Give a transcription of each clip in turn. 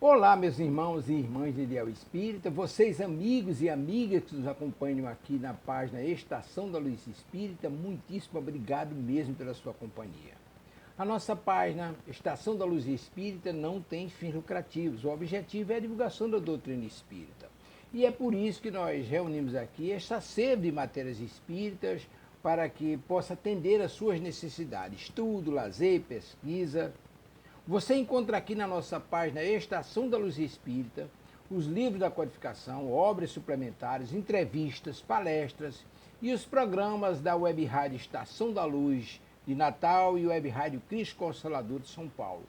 Olá, meus irmãos e irmãs de Ideal Espírita, vocês amigos e amigas que nos acompanham aqui na página Estação da Luz Espírita, muitíssimo obrigado mesmo pela sua companhia. A nossa página Estação da Luz Espírita não tem fins lucrativos, o objetivo é a divulgação da doutrina espírita. E é por isso que nós reunimos aqui esta sede de matérias espíritas para que possa atender às suas necessidades, estudo, lazer, pesquisa. Você encontra aqui na nossa página Estação da Luz Espírita os livros da codificação, obras suplementares, entrevistas, palestras e os programas da Web Rádio Estação da Luz de Natal e Web Rádio Cristo Consolador de São Paulo.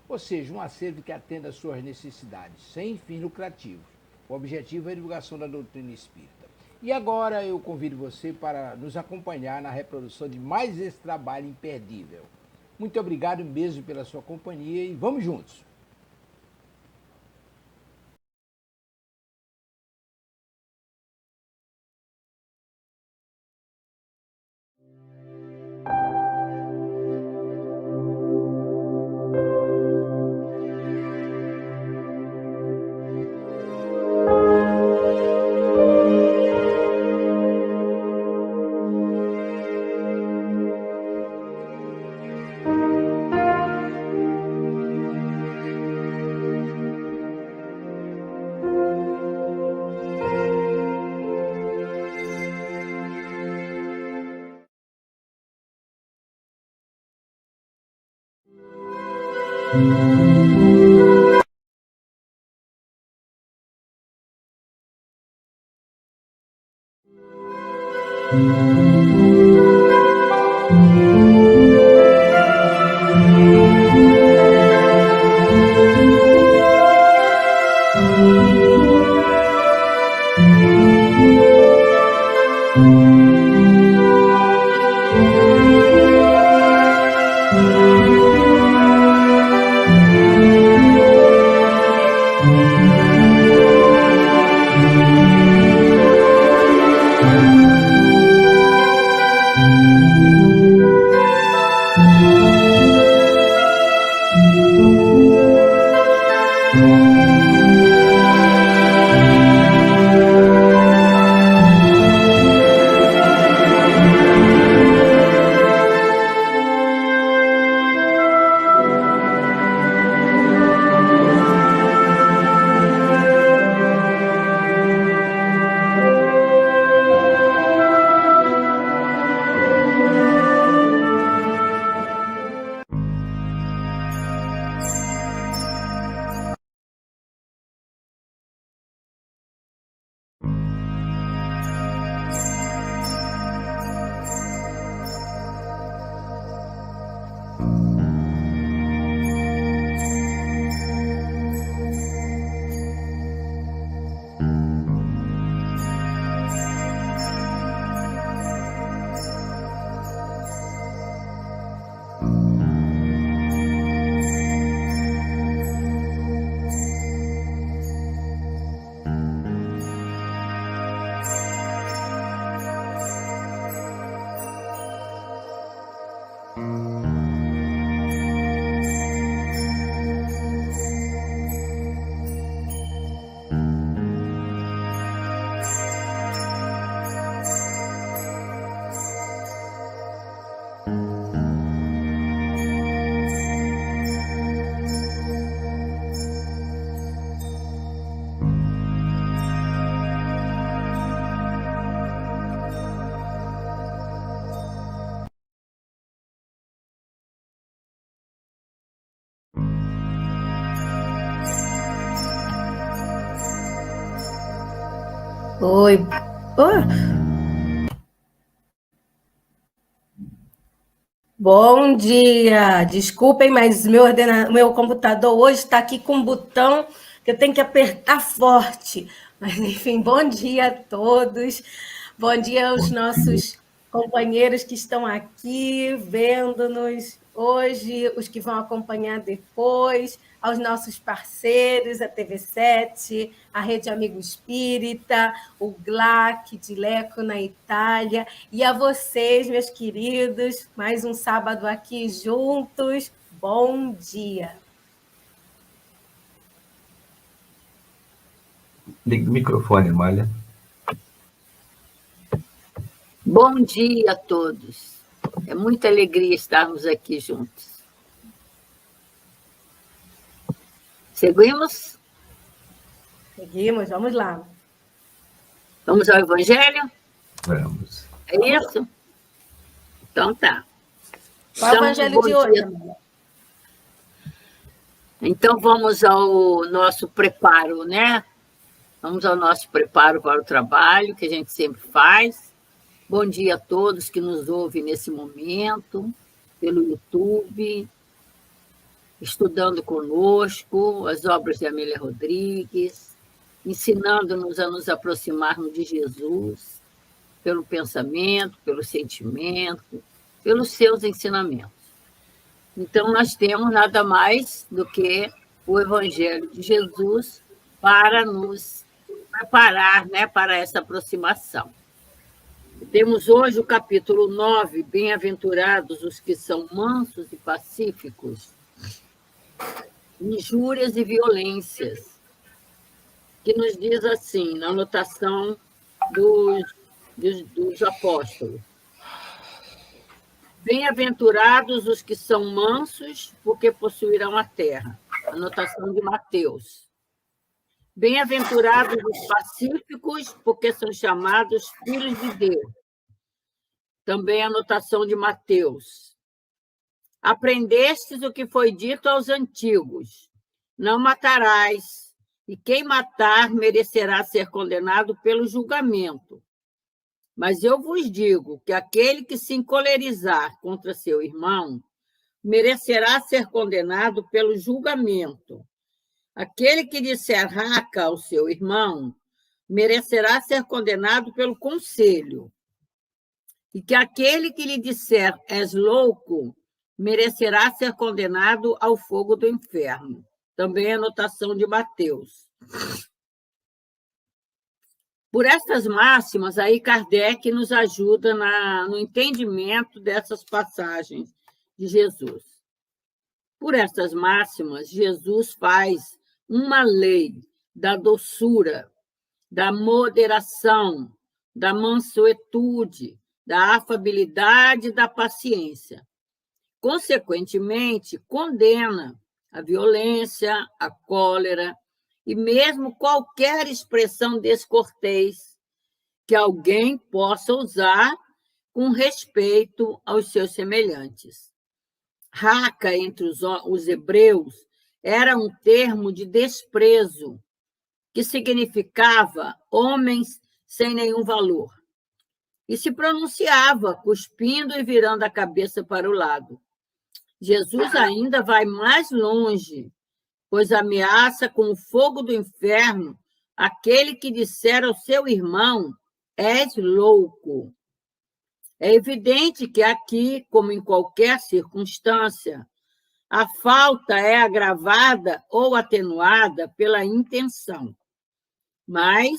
Ou seja, um acervo que atenda às suas necessidades, sem fins lucrativos. O objetivo é a divulgação da doutrina espírita. E agora eu convido você para nos acompanhar na reprodução de mais esse trabalho imperdível. Muito obrigado mesmo pela sua companhia e vamos juntos! Oi. Bom dia. Desculpem, mas meu computador hoje está aqui com um botão que eu tenho que apertar forte. Mas, enfim, bom dia a todos. Bom dia aos nossos companheiros que estão aqui vendo-nos hoje, os que vão acompanhar depois, aos nossos parceiros, a TV7, a Rede Amigo Espírita, o GLAC de Leco na Itália, e a vocês, meus queridos, mais um sábado aqui juntos. Bom dia! Liga o microfone, Malha. Bom dia a todos. É muita alegria estarmos aqui juntos. Seguimos? Seguimos, vamos lá. Vamos ao Evangelho? Vamos. É isso? Então tá. Qual é o Evangelho de hoje, Amanda? Então vamos ao nosso preparo, né? Vamos ao nosso preparo para o trabalho, que a gente sempre faz. Bom dia a todos que nos ouvem nesse momento, pelo YouTube, estudando conosco as obras de Amélia Rodrigues, ensinando-nos a nos aproximarmos de Jesus, pelo pensamento, pelo sentimento, pelos seus ensinamentos. Então, nós temos nada mais do que o Evangelho de Jesus para nos preparar, né, para essa aproximação. Temos hoje o capítulo 9, Bem-aventurados os que são mansos e pacíficos, injúrias e violências, que nos diz assim, na anotação dos apóstolos. Bem-aventurados os que são mansos, porque possuirão a terra. Anotação de Mateus. Bem-aventurados os pacíficos, porque são chamados filhos de Deus. Também anotação de Mateus. Aprendestes o que foi dito aos antigos: não matarás, e quem matar merecerá ser condenado pelo julgamento. Mas eu vos digo que aquele que se encolerizar contra seu irmão merecerá ser condenado pelo julgamento. Aquele que disser raca ao seu irmão merecerá ser condenado pelo conselho. E que aquele que lhe disser és louco merecerá ser condenado ao fogo do inferno. Também a anotação de Mateus. Por estas máximas, aí Kardec nos ajuda no entendimento dessas passagens de Jesus. Por estas máximas, Jesus faz uma lei da doçura, da moderação, da mansuetude, da afabilidade e da paciência. Consequentemente, condena a violência, a cólera e mesmo qualquer expressão descortês que alguém possa usar com respeito aos seus semelhantes. Raca, entre os hebreus, era um termo de desprezo, que significava homens sem nenhum valor, e se pronunciava cuspindo e virando a cabeça para o lado. Jesus ainda vai mais longe, pois ameaça com o fogo do inferno aquele que disser ao seu irmão: és louco. É evidente que aqui, como em qualquer circunstância, a falta é agravada ou atenuada pela intenção, mas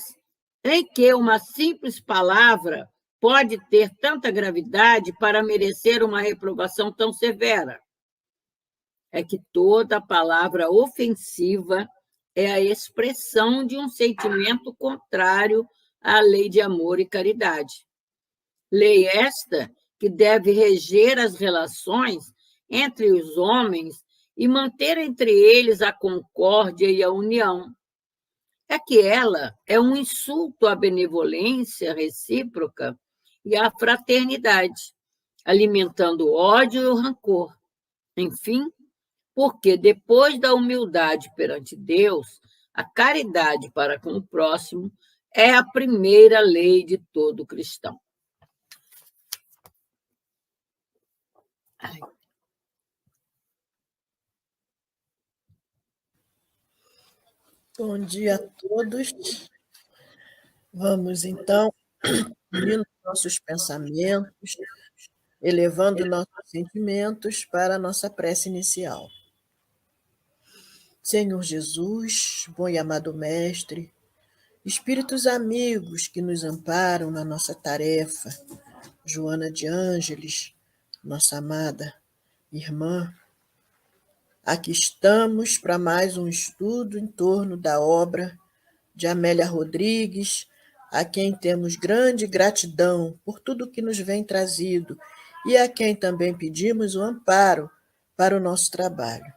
em que uma simples palavra pode ter tanta gravidade para merecer uma reprovação tão severa? É que toda palavra ofensiva é a expressão de um sentimento contrário à lei de amor e caridade. Lei esta que deve reger as relações entre os homens e manter entre eles a concórdia e a união. É que ela é um insulto à benevolência recíproca e à fraternidade, alimentando o ódio e o rancor. Enfim, porque depois da humildade perante Deus, a caridade para com o próximo é a primeira lei de todo cristão. Bom dia a todos. Vamos, então, unindo nossos pensamentos, elevando nossos sentimentos para a nossa prece inicial. Senhor Jesus, bom e amado Mestre, espíritos amigos que nos amparam na nossa tarefa, Joana de Ângeles, nossa amada irmã, aqui estamos para mais um estudo em torno da obra de Amélia Rodrigues, a quem temos grande gratidão por tudo que nos vem trazido e a quem também pedimos o amparo para o nosso trabalho.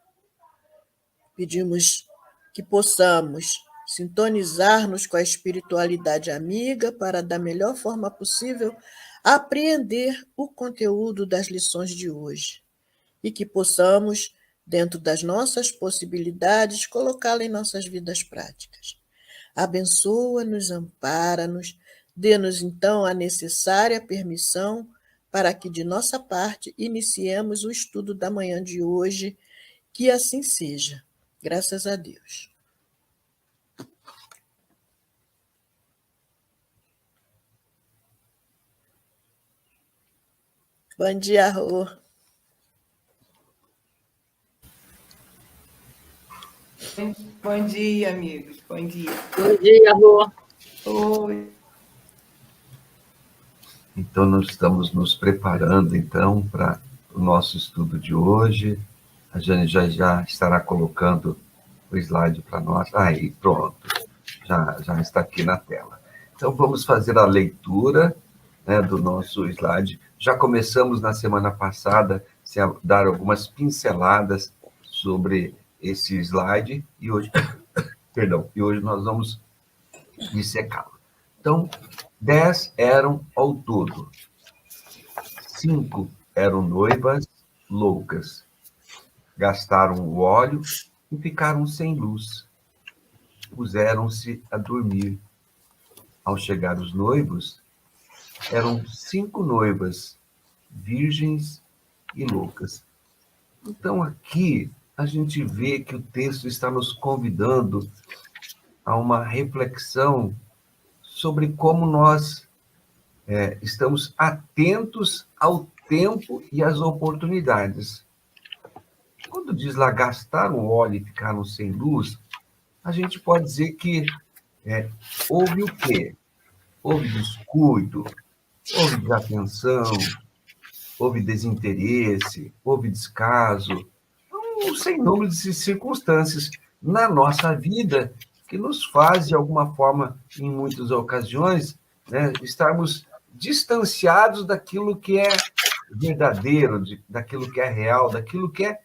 Pedimos que possamos sintonizar-nos com a espiritualidade amiga para, da melhor forma possível, apreender o conteúdo das lições de hoje e que possamos, dentro das nossas possibilidades, colocá-la em nossas vidas práticas. Abençoa-nos, ampara-nos, dê-nos então a necessária permissão para que, de nossa parte, iniciemos o estudo da manhã de hoje, que assim seja. Graças a Deus. Bom dia, Rô. Bom dia, amigos. Bom dia. Bom dia, Rô. Oi. Então, nós estamos nos preparando, então, para o nosso estudo de hoje. A Jane já estará colocando o slide para nós. Aí, pronto. Já está aqui na tela. Então, vamos fazer a leitura, né, do nosso slide. Já começamos na semana passada a dar algumas pinceladas sobre esse slide e hoje, e hoje nós vamos dissecá-lo. Então, 10 eram ao todo. 5 eram noivas loucas. Gastaram o óleo e ficaram sem luz. Puseram-se a dormir. Ao chegar os noivos, eram 5 noivas, virgens e loucas. Então, aqui, a gente vê que o texto está nos convidando a uma reflexão sobre como nós estamos atentos ao tempo e às oportunidades. Quando diz lá, gastaram o óleo e ficaram sem luz, a gente pode dizer que houve o quê? Houve descuido, houve desatenção, houve desinteresse, houve descaso, sem número de circunstâncias na nossa vida que nos faz, de alguma forma, em muitas ocasiões, né, estarmos distanciados daquilo que é verdadeiro, daquilo que é real, daquilo que é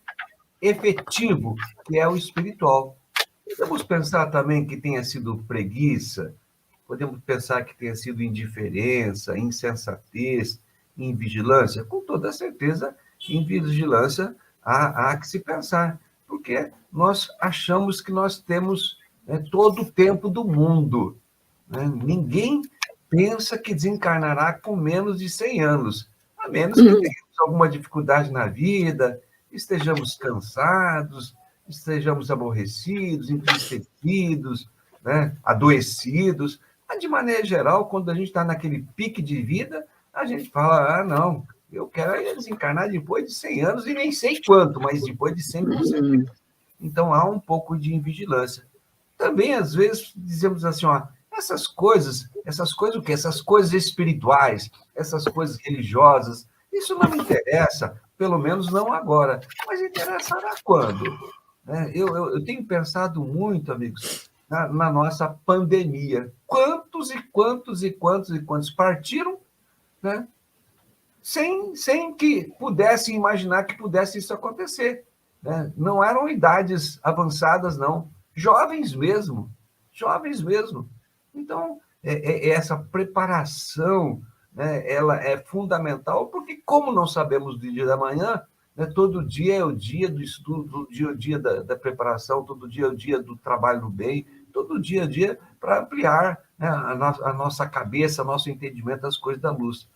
efetivo, que é o espiritual. Podemos pensar também que tenha sido preguiça, podemos pensar que tenha sido indiferença, insensatez, invigilância. Com toda certeza, em vigilância há que se pensar, porque nós achamos que nós temos todo o tempo do mundo. Né? Ninguém pensa que desencarnará com menos de 100 anos, a menos que tenhamos alguma dificuldade na vida, estejamos cansados, estejamos aborrecidos, entristecidos, né? Adoecidos. Mas, de maneira geral, quando a gente está naquele pique de vida, a gente fala, não, eu quero desencarnar depois de 100 anos e nem sei quanto, mas depois de 100, com certeza. Então, há um pouco de invigilância. Também, às vezes, dizemos assim, essas coisas o quê? Essas coisas espirituais, essas coisas religiosas, isso não me interessa, pelo menos não agora, mas interessará quando? Eu tenho pensado muito, amigos, na nossa pandemia. Quantos e quantos e quantos e quantos partiram, né? Sem que pudessem imaginar que pudesse isso acontecer. Né? Não eram idades avançadas, não. Jovens mesmo. Então, essa preparação, né, ela é fundamental, porque como não sabemos do dia da manhã, né, todo dia é o dia do estudo, todo dia é o dia da preparação, todo dia é o dia do trabalho no bem, todo dia é o dia para ampliar, né, a nossa cabeça, nosso entendimento das coisas da luz.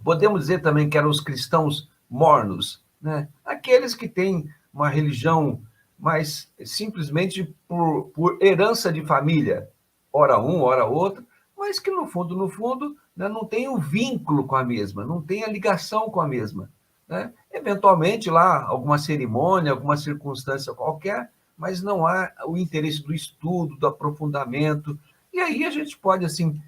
Podemos dizer também que eram os cristãos mornos, né? Aqueles que têm uma religião mais simplesmente por herança de família, ora um, ora outro, mas que no fundo, né, não tem o vínculo com a mesma, não tem a ligação com a mesma. Né? Eventualmente lá alguma cerimônia, alguma circunstância qualquer, mas não há o interesse do estudo, do aprofundamento. E aí a gente pode assim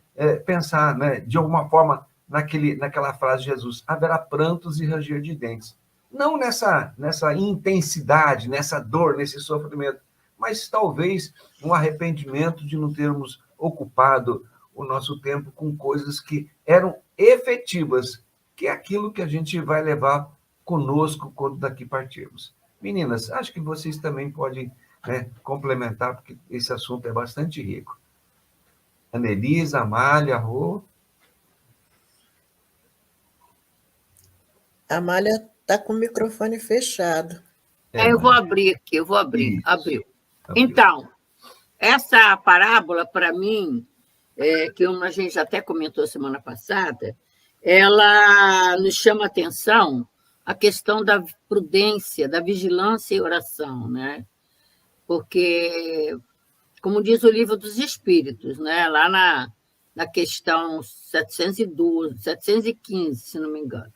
pensar, né, de alguma forma, naquela frase de Jesus, haverá prantos e ranger de dentes. Não nessa intensidade, nessa dor, nesse sofrimento, mas talvez um arrependimento de não termos ocupado o nosso tempo com coisas que eram efetivas, que é aquilo que a gente vai levar conosco quando daqui partirmos. Meninas, acho que vocês também podem, né, complementar, porque esse assunto é bastante rico. Anelisa, Amália, Rô. A Amália está com o microfone fechado. Eu vou abrir aqui, eu vou abrir. Isso. Abriu. Abriu. Então, essa parábola, para mim, que a gente até comentou semana passada, ela nos chama a atenção a questão da prudência, da vigilância e oração, né? Porque, como diz o Livro dos Espíritos, né? Lá na questão 712, 715, se não me engano,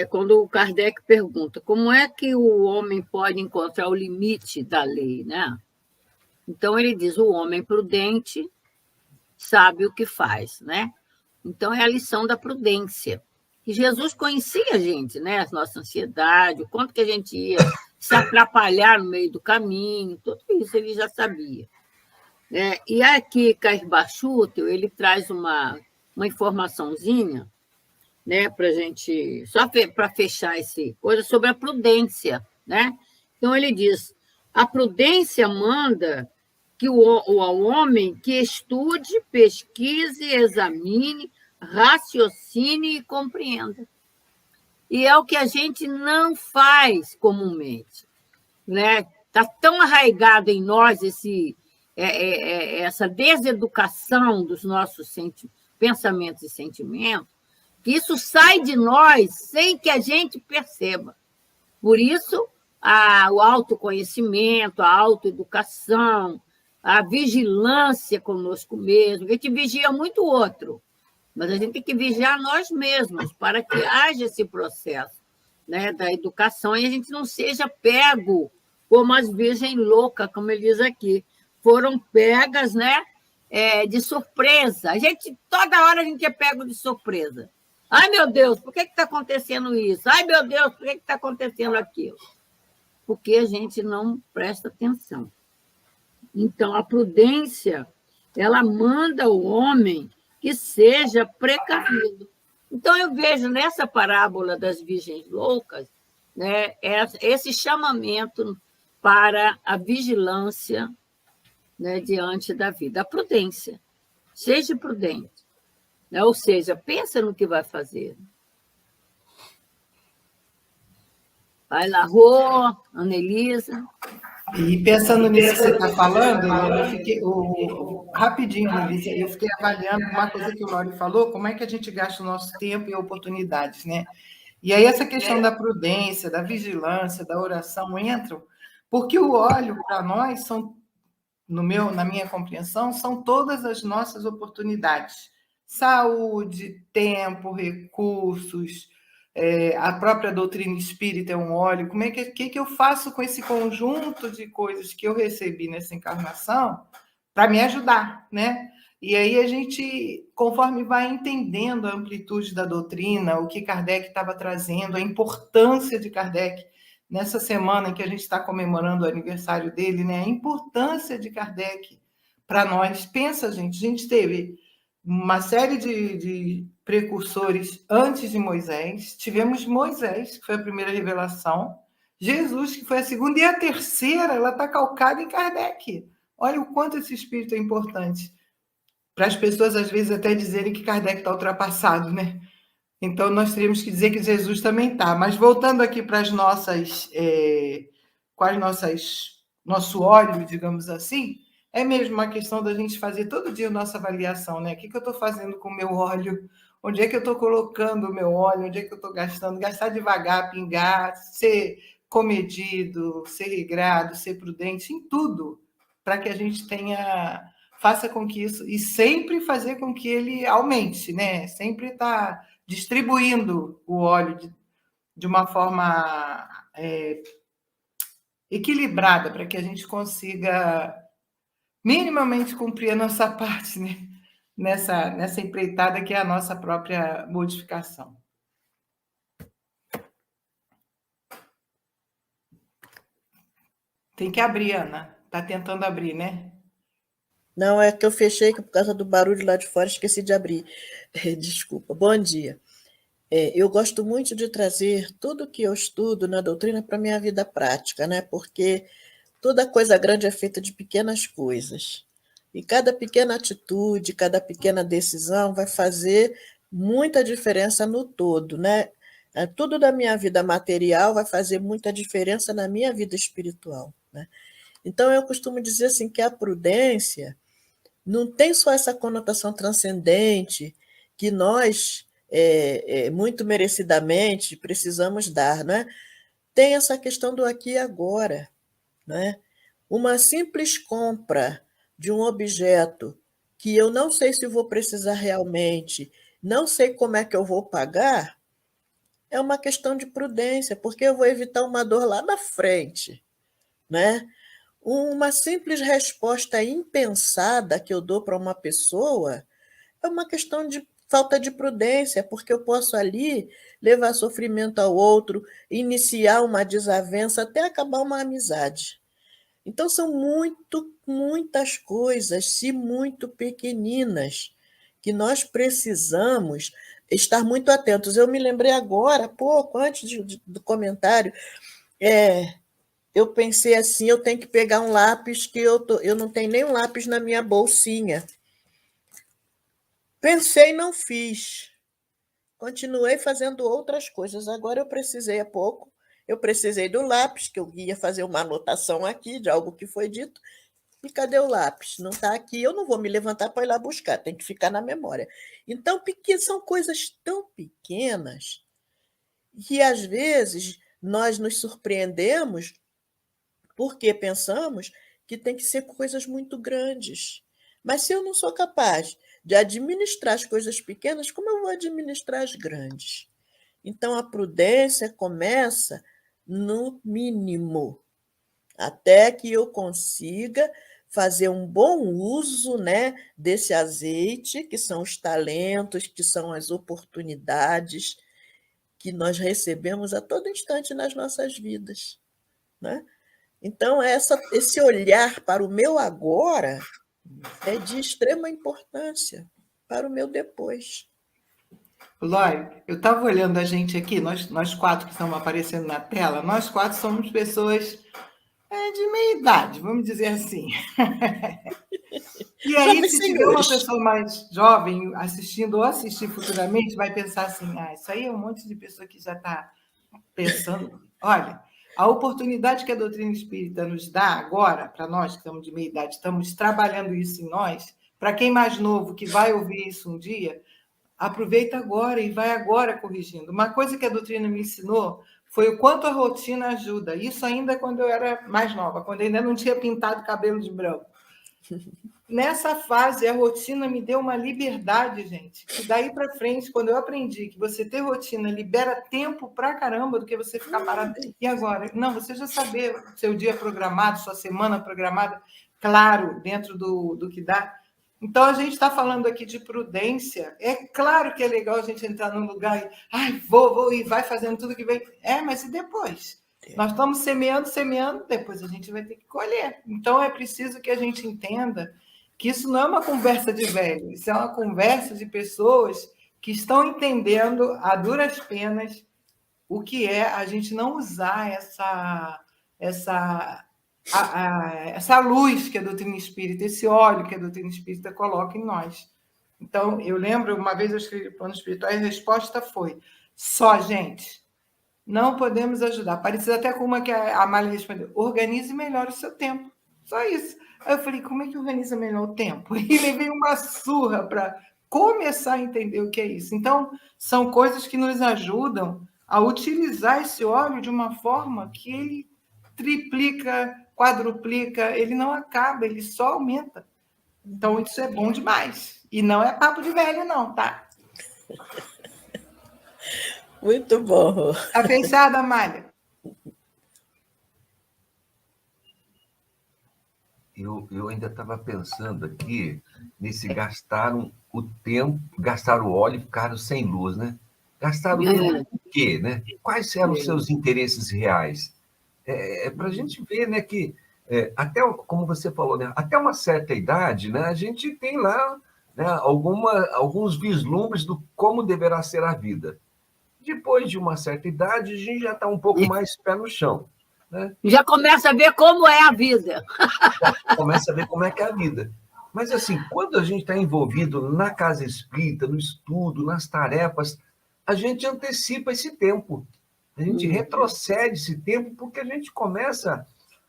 quando o Kardec pergunta como é que o homem pode encontrar o limite da lei, né? Então, ele diz, o homem prudente sabe o que faz, né? Então, é a lição da prudência. E Jesus conhecia a gente, né? A nossa ansiedade, o quanto que a gente ia se atrapalhar no meio do caminho, tudo isso ele já sabia. E aqui, Cair Bachuto, ele traz uma informaçãozinha, né, para a gente, só para fechar esse coisa, sobre a prudência, né? Então, ele diz, a prudência manda que o homem que estude, pesquise, examine, raciocine e compreenda. E é o que a gente não faz comumente, né? Está tão arraigado em nós essa deseducação dos nossos pensamentos e sentimentos, que isso sai de nós sem que a gente perceba. Por isso, o autoconhecimento, a autoeducação, a vigilância conosco mesmo. A gente vigia muito o outro, mas a gente tem que vigiar nós mesmos para que haja esse processo, né, da educação e a gente não seja pego como as virgens loucas, como ele diz aqui. Foram pegas, né, de surpresa. Toda hora a gente é pego de surpresa. Ai, meu Deus, por que está acontecendo isso? Ai, meu Deus, por que está acontecendo aquilo? Porque a gente não presta atenção. Então, a prudência, ela manda o homem que seja precavido. Então, eu vejo nessa parábola das virgens loucas, né, esse chamamento para a vigilância, né, diante da vida. A prudência. Seja prudente. Né? Ou seja, pensa no que vai fazer. Vai lá, Rô, Anelisa. E pensando nisso que você está falando, eu fiquei, rapidinho, Melissa, eu fiquei avaliando uma coisa que o Lauri falou, como é que a gente gasta o nosso tempo e oportunidades, né? E aí essa questão da prudência, da vigilância, da oração entram, porque o óleo, para nós, na minha compreensão, são todas as nossas oportunidades. Saúde, tempo, recursos, a própria doutrina espírita é um óleo. Como é que eu faço com esse conjunto de coisas que eu recebi nessa encarnação para me ajudar, né? E aí a gente, conforme vai entendendo a amplitude da doutrina, o que Kardec estava trazendo, a importância de Kardec, nessa semana em que a gente está comemorando o aniversário dele, né? A importância de Kardec para nós. Pensa, gente, a gente teve uma série de precursores antes de Moisés, tivemos Moisés, que foi a primeira revelação, Jesus, que foi a segunda, e a terceira, ela está calcada em Kardec. Olha o quanto esse espírito é importante. Para as pessoas, às vezes, até dizerem que Kardec está ultrapassado, né? Então, nós teríamos que dizer que Jesus também está. Mas, voltando aqui para as nossas... nosso óleo, digamos assim, é mesmo uma questão da gente fazer todo dia a nossa avaliação, né? O que eu estou fazendo com o meu óleo? Onde é que eu estou colocando o meu óleo? Onde é que eu estou gastando? Gastar devagar, pingar, ser comedido, ser regrado, ser prudente, em tudo, para que a gente faça com que isso, e sempre fazer com que ele aumente, né? Sempre estar distribuindo o óleo de uma forma equilibrada, para que a gente consiga minimamente cumprir a nossa parte, né? nessa empreitada que é a nossa própria modificação. Tem que abrir, Ana. Está tentando abrir, né? Não, é que eu fechei que por causa do barulho lá de fora, esqueci de abrir. Desculpa. Bom dia. Eu gosto muito de trazer tudo que eu estudo na doutrina para a minha vida prática, né? Porque toda coisa grande é feita de pequenas coisas. E cada pequena atitude, cada pequena decisão vai fazer muita diferença no todo, né? Tudo da minha vida material vai fazer muita diferença na minha vida espiritual, né? Então, eu costumo dizer assim que a prudência não tem só essa conotação transcendente que nós, muito merecidamente, precisamos dar, né? Tem essa questão do aqui e agora, né? Uma simples compra de um objeto que eu não sei se vou precisar realmente, não sei como é que eu vou pagar, é uma questão de prudência, porque eu vou evitar uma dor lá na frente, né? Uma simples resposta impensada que eu dou para uma pessoa é uma questão de falta de prudência, porque eu posso ali levar sofrimento ao outro, iniciar uma desavença até acabar uma amizade. Então, são muitas coisas, se muito pequeninas, que nós precisamos estar muito atentos. Eu me lembrei agora, pouco antes do comentário, eu pensei assim, eu tenho que pegar um lápis, que eu não tenho nem um lápis na minha bolsinha. Pensei e não fiz. Continuei fazendo outras coisas. Agora há pouco, eu precisei do lápis, que eu ia fazer uma anotação aqui de algo que foi dito, e cadê o lápis? Não está aqui, eu não vou me levantar para ir lá buscar, tem que ficar na memória. Então, são coisas tão pequenas que, às vezes, nós nos surpreendemos porque pensamos que tem que ser coisas muito grandes. Mas se eu não sou capaz de administrar as coisas pequenas, como eu vou administrar as grandes? Então, a prudência começa no mínimo, até que eu consiga fazer um bom uso, né, desse azeite, que são os talentos, que são as oportunidades que nós recebemos a todo instante nas nossas vidas, né? Então, esse olhar para o meu agora é de extrema importância para o meu depois. Lói, eu estava olhando a gente aqui, nós quatro que estamos aparecendo na tela, nós quatro somos pessoas de meia idade, vamos dizer assim. E aí, se tiver uma pessoa mais jovem assistindo ou assistir futuramente, vai pensar assim, isso aí é um monte de pessoa que já está pensando. Olha, a oportunidade que a doutrina espírita nos dá agora, para nós que estamos de meia idade, estamos trabalhando isso em nós, para quem mais novo que vai ouvir isso um dia, aproveita agora e vai agora corrigindo. Uma coisa que a doutrina me ensinou foi o quanto a rotina ajuda. Isso ainda quando eu era mais nova, quando eu ainda não tinha pintado cabelo de branco. Nessa fase, a rotina me deu uma liberdade, gente. E daí para frente, quando eu aprendi que você ter rotina libera tempo pra caramba do que você ficar parado. E agora? Não, você já saber seu dia programado, sua semana programada, claro, dentro do que dá. Então, a gente está falando aqui de prudência. É claro que é legal a gente entrar num lugar e vou, e vai fazendo tudo que vem. Mas e depois? Nós estamos semeando, depois a gente vai ter que colher. Então, é preciso que a gente entenda que isso não é uma conversa de velho, isso é uma conversa de pessoas que estão entendendo a duras penas o que é a gente não usar essa luz que a doutrina espírita, esse óleo que a doutrina espírita coloca em nós. Então, eu lembro, uma vez eu escrevi Plano Espiritual e a resposta foi: só, gente, não podemos ajudar. Parecia até com uma que a Amália respondeu: organize melhor o seu tempo. Só isso. Aí eu falei: como é que organiza melhor o tempo? E levei uma surra para começar a entender o que é isso. Então, são coisas que nos ajudam a utilizar esse óleo de uma forma que ele triplica, quadruplica, ele não acaba, ele só aumenta. Então, isso é bom demais. E não é papo de velho, não, tá? Muito bom. Tá pensada, Amália? Eu ainda estava pensando aqui nesse gastaram o tempo, gastaram o óleo e ficaram sem luz, né? Gastaram o tempo por quê, né? Quais eram os seus interesses reais? Para a gente ver, né, que até, como você falou, né, até uma certa idade, né, a gente tem lá, né, alguns vislumbres do como deverá ser a vida. Depois de uma certa idade, a gente já está um pouco mais pé no chão, né? Já começa a ver como é a vida. Já começa a ver como é que é a vida. Mas, assim, quando a gente está envolvido na casa espírita, no estudo, nas tarefas, a gente antecipa esse tempo. A gente retrocede esse tempo porque a gente começa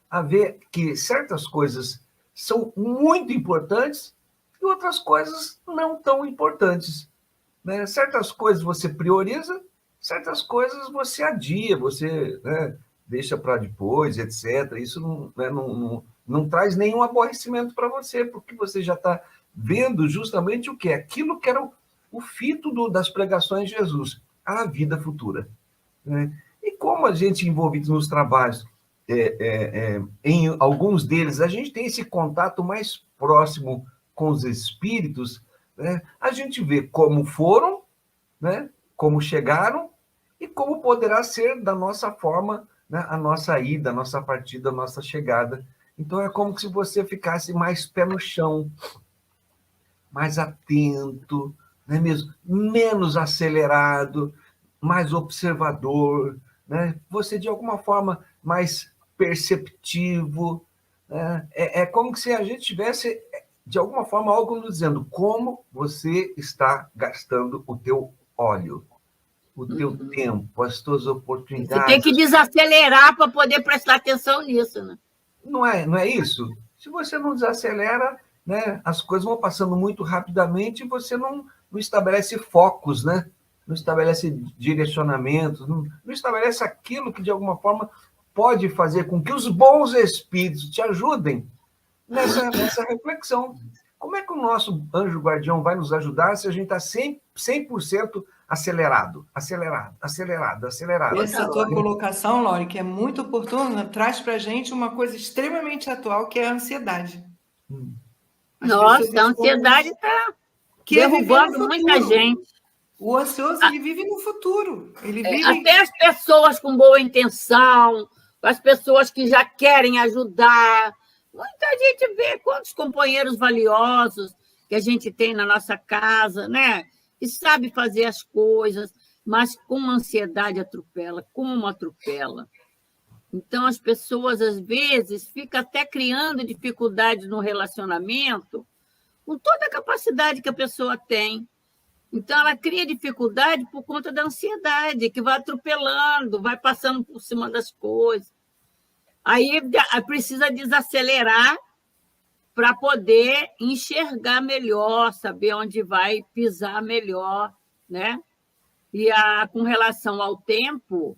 a ver que certas coisas são muito importantes e outras coisas não tão importantes, né? Certas coisas você prioriza, certas coisas você adia, você, né, deixa para depois, etc. Isso não traz nenhum aborrecimento para você, porque você já está vendo justamente o que é aquilo que era o fito das pregações de Jesus, a vida futura, né? E como a gente envolvido nos trabalhos, em alguns deles, a gente tem esse contato mais próximo com os espíritos, né? A gente vê como foram, né? Como chegaram e como poderá ser da nossa forma, né? A nossa ida, a nossa partida, a nossa chegada. Então, é como se você ficasse mais pé no chão, mais atento, não é mesmo? Menos acelerado, mais observador, né? Você, de alguma forma, mais perceptivo, né? É como se a gente tivesse, de alguma forma, algo nos dizendo como você está gastando o teu óleo, o teu tempo, as tuas Você oportunidades. tem que desacelerar para poder prestar atenção nisso, né? Não é isso? Se você não desacelera, né, as coisas vão passando muito rapidamente e você não estabelece focos, né? Não estabelece direcionamentos, não estabelece aquilo que, de alguma forma, pode fazer com que os bons espíritos te ajudem nessa reflexão. Como é que o nosso anjo guardião vai nos ajudar se a gente está 100% acelerado? Essa tua colocação, Lore, que é muito oportuna, traz para a gente uma coisa extremamente atual, que é a ansiedade. Nossa, a ansiedade está derrubando muita gente. O ansioso, ele vive no futuro. Ele vive... Até as pessoas com boa intenção, as pessoas que já querem ajudar. Muita gente vê quantos companheiros valiosos que a gente tem na nossa casa, né? Que sabe fazer as coisas, mas com ansiedade atropela, como atropela. Então, as pessoas, às vezes, ficam até criando dificuldades no relacionamento com toda a capacidade que a pessoa tem. Então, ela cria dificuldade por conta da ansiedade, que vai atropelando, vai passando por cima das coisas. Aí precisa desacelerar para poder enxergar melhor, saber onde vai pisar melhor, né? E com relação ao tempo,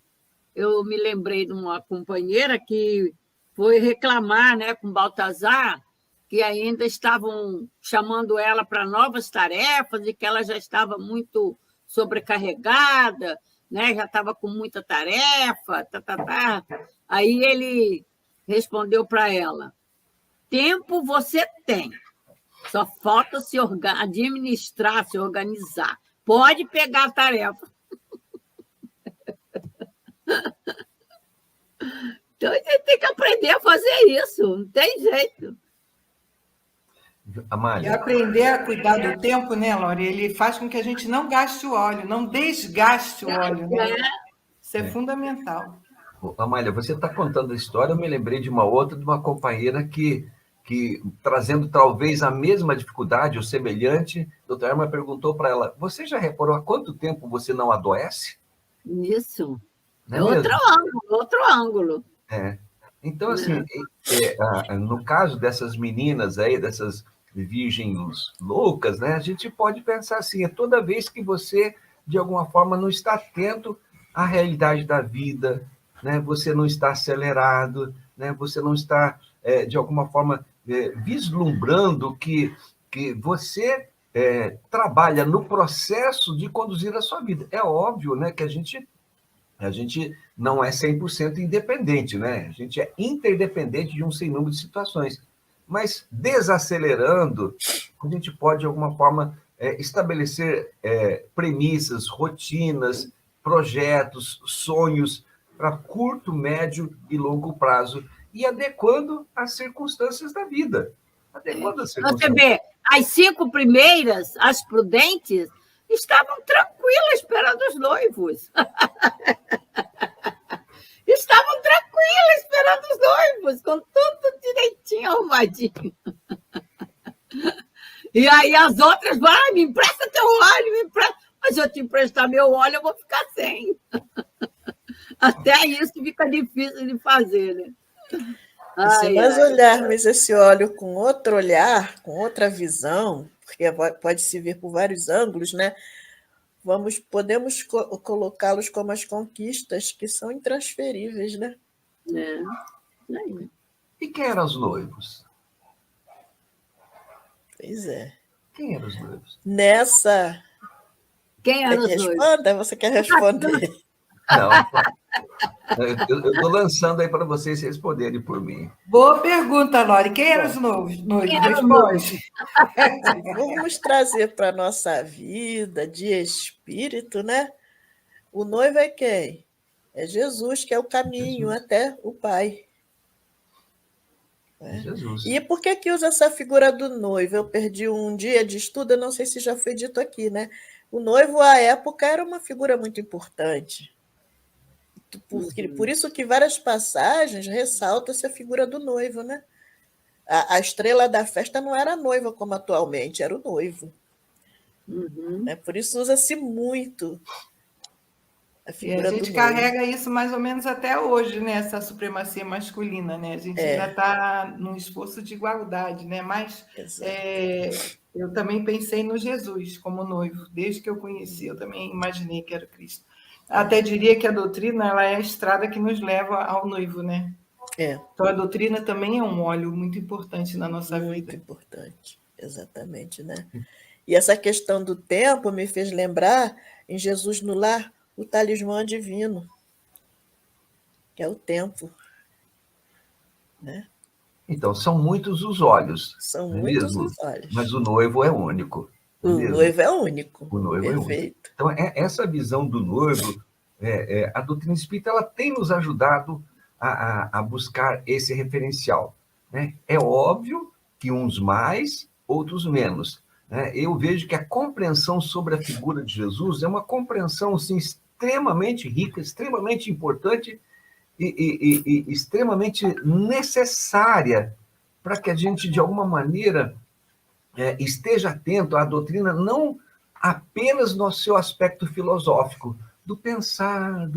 eu me lembrei de uma companheira que foi reclamar, né, com Baltazar, que ainda estavam chamando ela para novas tarefas e que ela já estava muito sobrecarregada, né, já estava com muita tarefa, Aí ele respondeu para ela: tempo você tem, só falta se administrar, se organizar. Pode pegar a tarefa. Então, a gente tem que aprender a fazer isso, não tem jeito. Amália. E aprender a cuidar do tempo, né, Lore? Ele faz com que a gente não gaste o óleo, não desgaste o óleo, né? Isso é fundamental. Amália, você está contando a história, eu me lembrei de uma outra, de uma companheira que trazendo talvez a mesma dificuldade ou semelhante, a doutora Erma perguntou para ela: você já reparou há quanto tempo você não adoece? Isso. Não é outro ângulo. Então, assim, no caso dessas meninas aí, dessas virgens loucas, né, a gente pode pensar assim: toda vez que você, de alguma forma, não está atento à realidade da vida, né, você não está acelerado, né, você não está, de alguma forma, vislumbrando que você trabalha no processo de conduzir a sua vida. É óbvio, né, que a gente não é 100% independente, né? A gente é interdependente de um sem número de situações. Mas, desacelerando, a gente pode, de alguma forma, estabelecer premissas, rotinas, projetos, sonhos para curto, médio e longo prazo. e adequando às circunstâncias da vida. Adequando às Você circunstâncias. vê, as 5 primeiras, as prudentes, estavam tranquilas esperando os noivos. Estavam tranquilas esperando os noivos, com tudo direitinho arrumadinho. E aí as outras vão, me empresta teu óleo, me empresta. Mas se eu te emprestar meu óleo, eu vou ficar sem. Até isso fica difícil de fazer, né? E se Ai, nós ai. olharmos esse óleo com outro olhar, com outra visão, porque pode se ver por vários ângulos, né? Podemos colocá-los como as conquistas que são intransferíveis, né? É, aí. E quem eram os noivos? Pois é. Quem eram os noivos? Nessa. Quem Quer eram que os noivos? responda? Você quer responder? Não, eu estou lançando aí para vocês responderem por mim. Boa pergunta, Lore. Quem eram os noivos? Quem eram os Responde. Vamos trazer para a nossa vida de espírito, né? O noivo é quem? É Jesus, que é o caminho Jesus. até o Pai. Jesus. E por que usa essa figura do noivo? Eu perdi um dia de estudo, eu não sei se já foi dito aqui, né? O noivo, à época, era uma figura muito importante. Por isso que várias passagens ressaltam-se a figura do noivo, né? A estrela da festa não era a noiva como atualmente, era o noivo. Uhum. Por isso usa-se muito a E figura a do gente noivo. carrega isso mais ou menos até hoje, né? Essa supremacia masculina, né? A gente ainda está num esforço de igualdade, né? Mas eu também pensei no Jesus como noivo, desde que eu conheci, eu também imaginei que era Cristo. Até diria que a doutrina ela é a estrada que nos leva ao noivo, né? Então a doutrina também é um óleo muito importante na nossa vida. Muito importante, exatamente, né? E essa questão do tempo me fez lembrar, em Jesus no Lar, o talismã divino, que é o tempo. Né? Então, são muitos os olhos. São não é muitos mesmo? os olhos. Mas o noivo é único. O noivo é único. O noivo é único. Perfeito. Então, essa visão do noivo, a doutrina espírita ela tem nos ajudado a buscar esse referencial. Né? É óbvio que uns mais, outros menos. Né? Eu vejo que a compreensão sobre a figura de Jesus é uma compreensão assim, extremamente rica, extremamente importante e extremamente necessária para que a gente, de alguma maneira, esteja atento à doutrina, não apenas no seu aspecto filosófico, do pensar,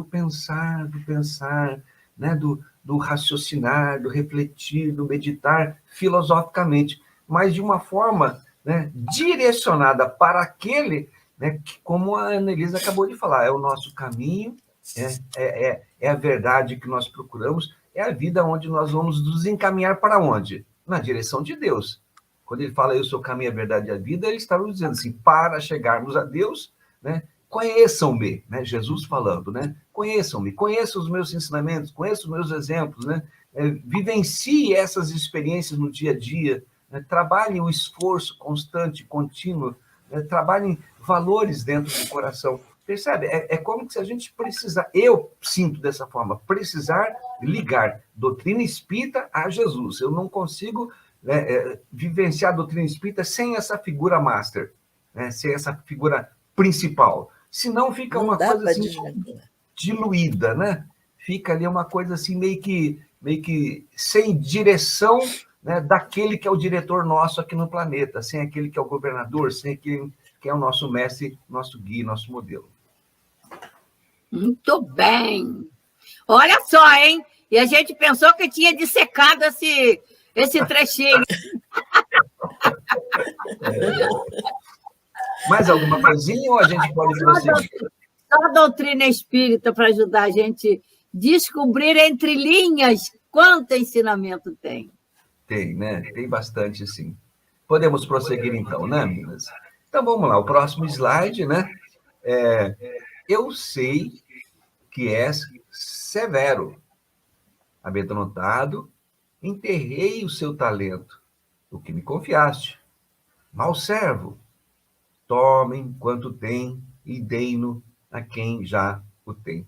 né? do raciocinar, do refletir, do meditar filosoficamente, mas de uma forma, né, direcionada para aquele, né, que, como a Annelise acabou de falar, é o nosso caminho, é a verdade que nós procuramos, é a vida onde nós vamos nos encaminhar para onde? Na direção de Deus. Quando ele fala, eu sou o caminho, a verdade e a vida, ele está nos dizendo assim, para chegarmos a Deus, né, conheçam-me, né, Jesus falando, né, conheçam-me, conheçam os meus ensinamentos, conheçam os meus exemplos, né, vivencie essas experiências no dia a dia, né, trabalhem o esforço constante, contínuo, né, trabalhem valores dentro do coração. Percebe? É como se a gente precisar, eu sinto dessa forma, precisar ligar doutrina espírita a Jesus. Eu não consigo vivenciar a doutrina espírita sem essa figura master, né? Sem essa figura principal. Senão fica uma coisa assim, diluída, né? Fica ali uma coisa assim meio que sem direção, né, daquele que é o diretor nosso aqui no planeta, sem aquele que é o governador, sem aquele que é o nosso mestre, nosso guia, nosso modelo. Muito bem. Olha só, hein? E a gente pensou que tinha dissecado esse trechinho. Mais alguma coisinha ou a gente pode prosseguir? Só a doutrina espírita para ajudar a gente a descobrir entre linhas quanto ensinamento tem. Tem, né? Tem bastante, sim. Podemos prosseguir então, né, meninas? Então, vamos lá. O próximo slide, né? Eu sei que és severo, amedrontado, enterrei o seu talento, o que me confiaste. Mau servo, tomem quanto tem e dei-no a quem já o tem.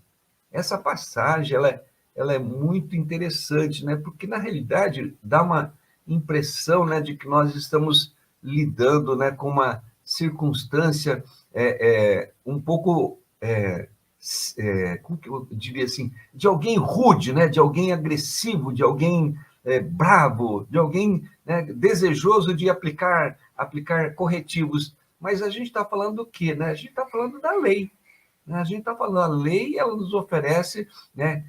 Essa passagem, ela ela é muito interessante, né? Porque, na realidade, dá uma impressão, né, de que nós estamos lidando, né, com uma circunstância um pouco, como que eu diria assim, de alguém rude, né, de alguém agressivo, de alguém bravo, de alguém, né, desejoso de aplicar corretivos. Mas a gente está falando do quê? Né? A gente está falando da lei. Né? A gente está falando, a lei, ela nos oferece, né,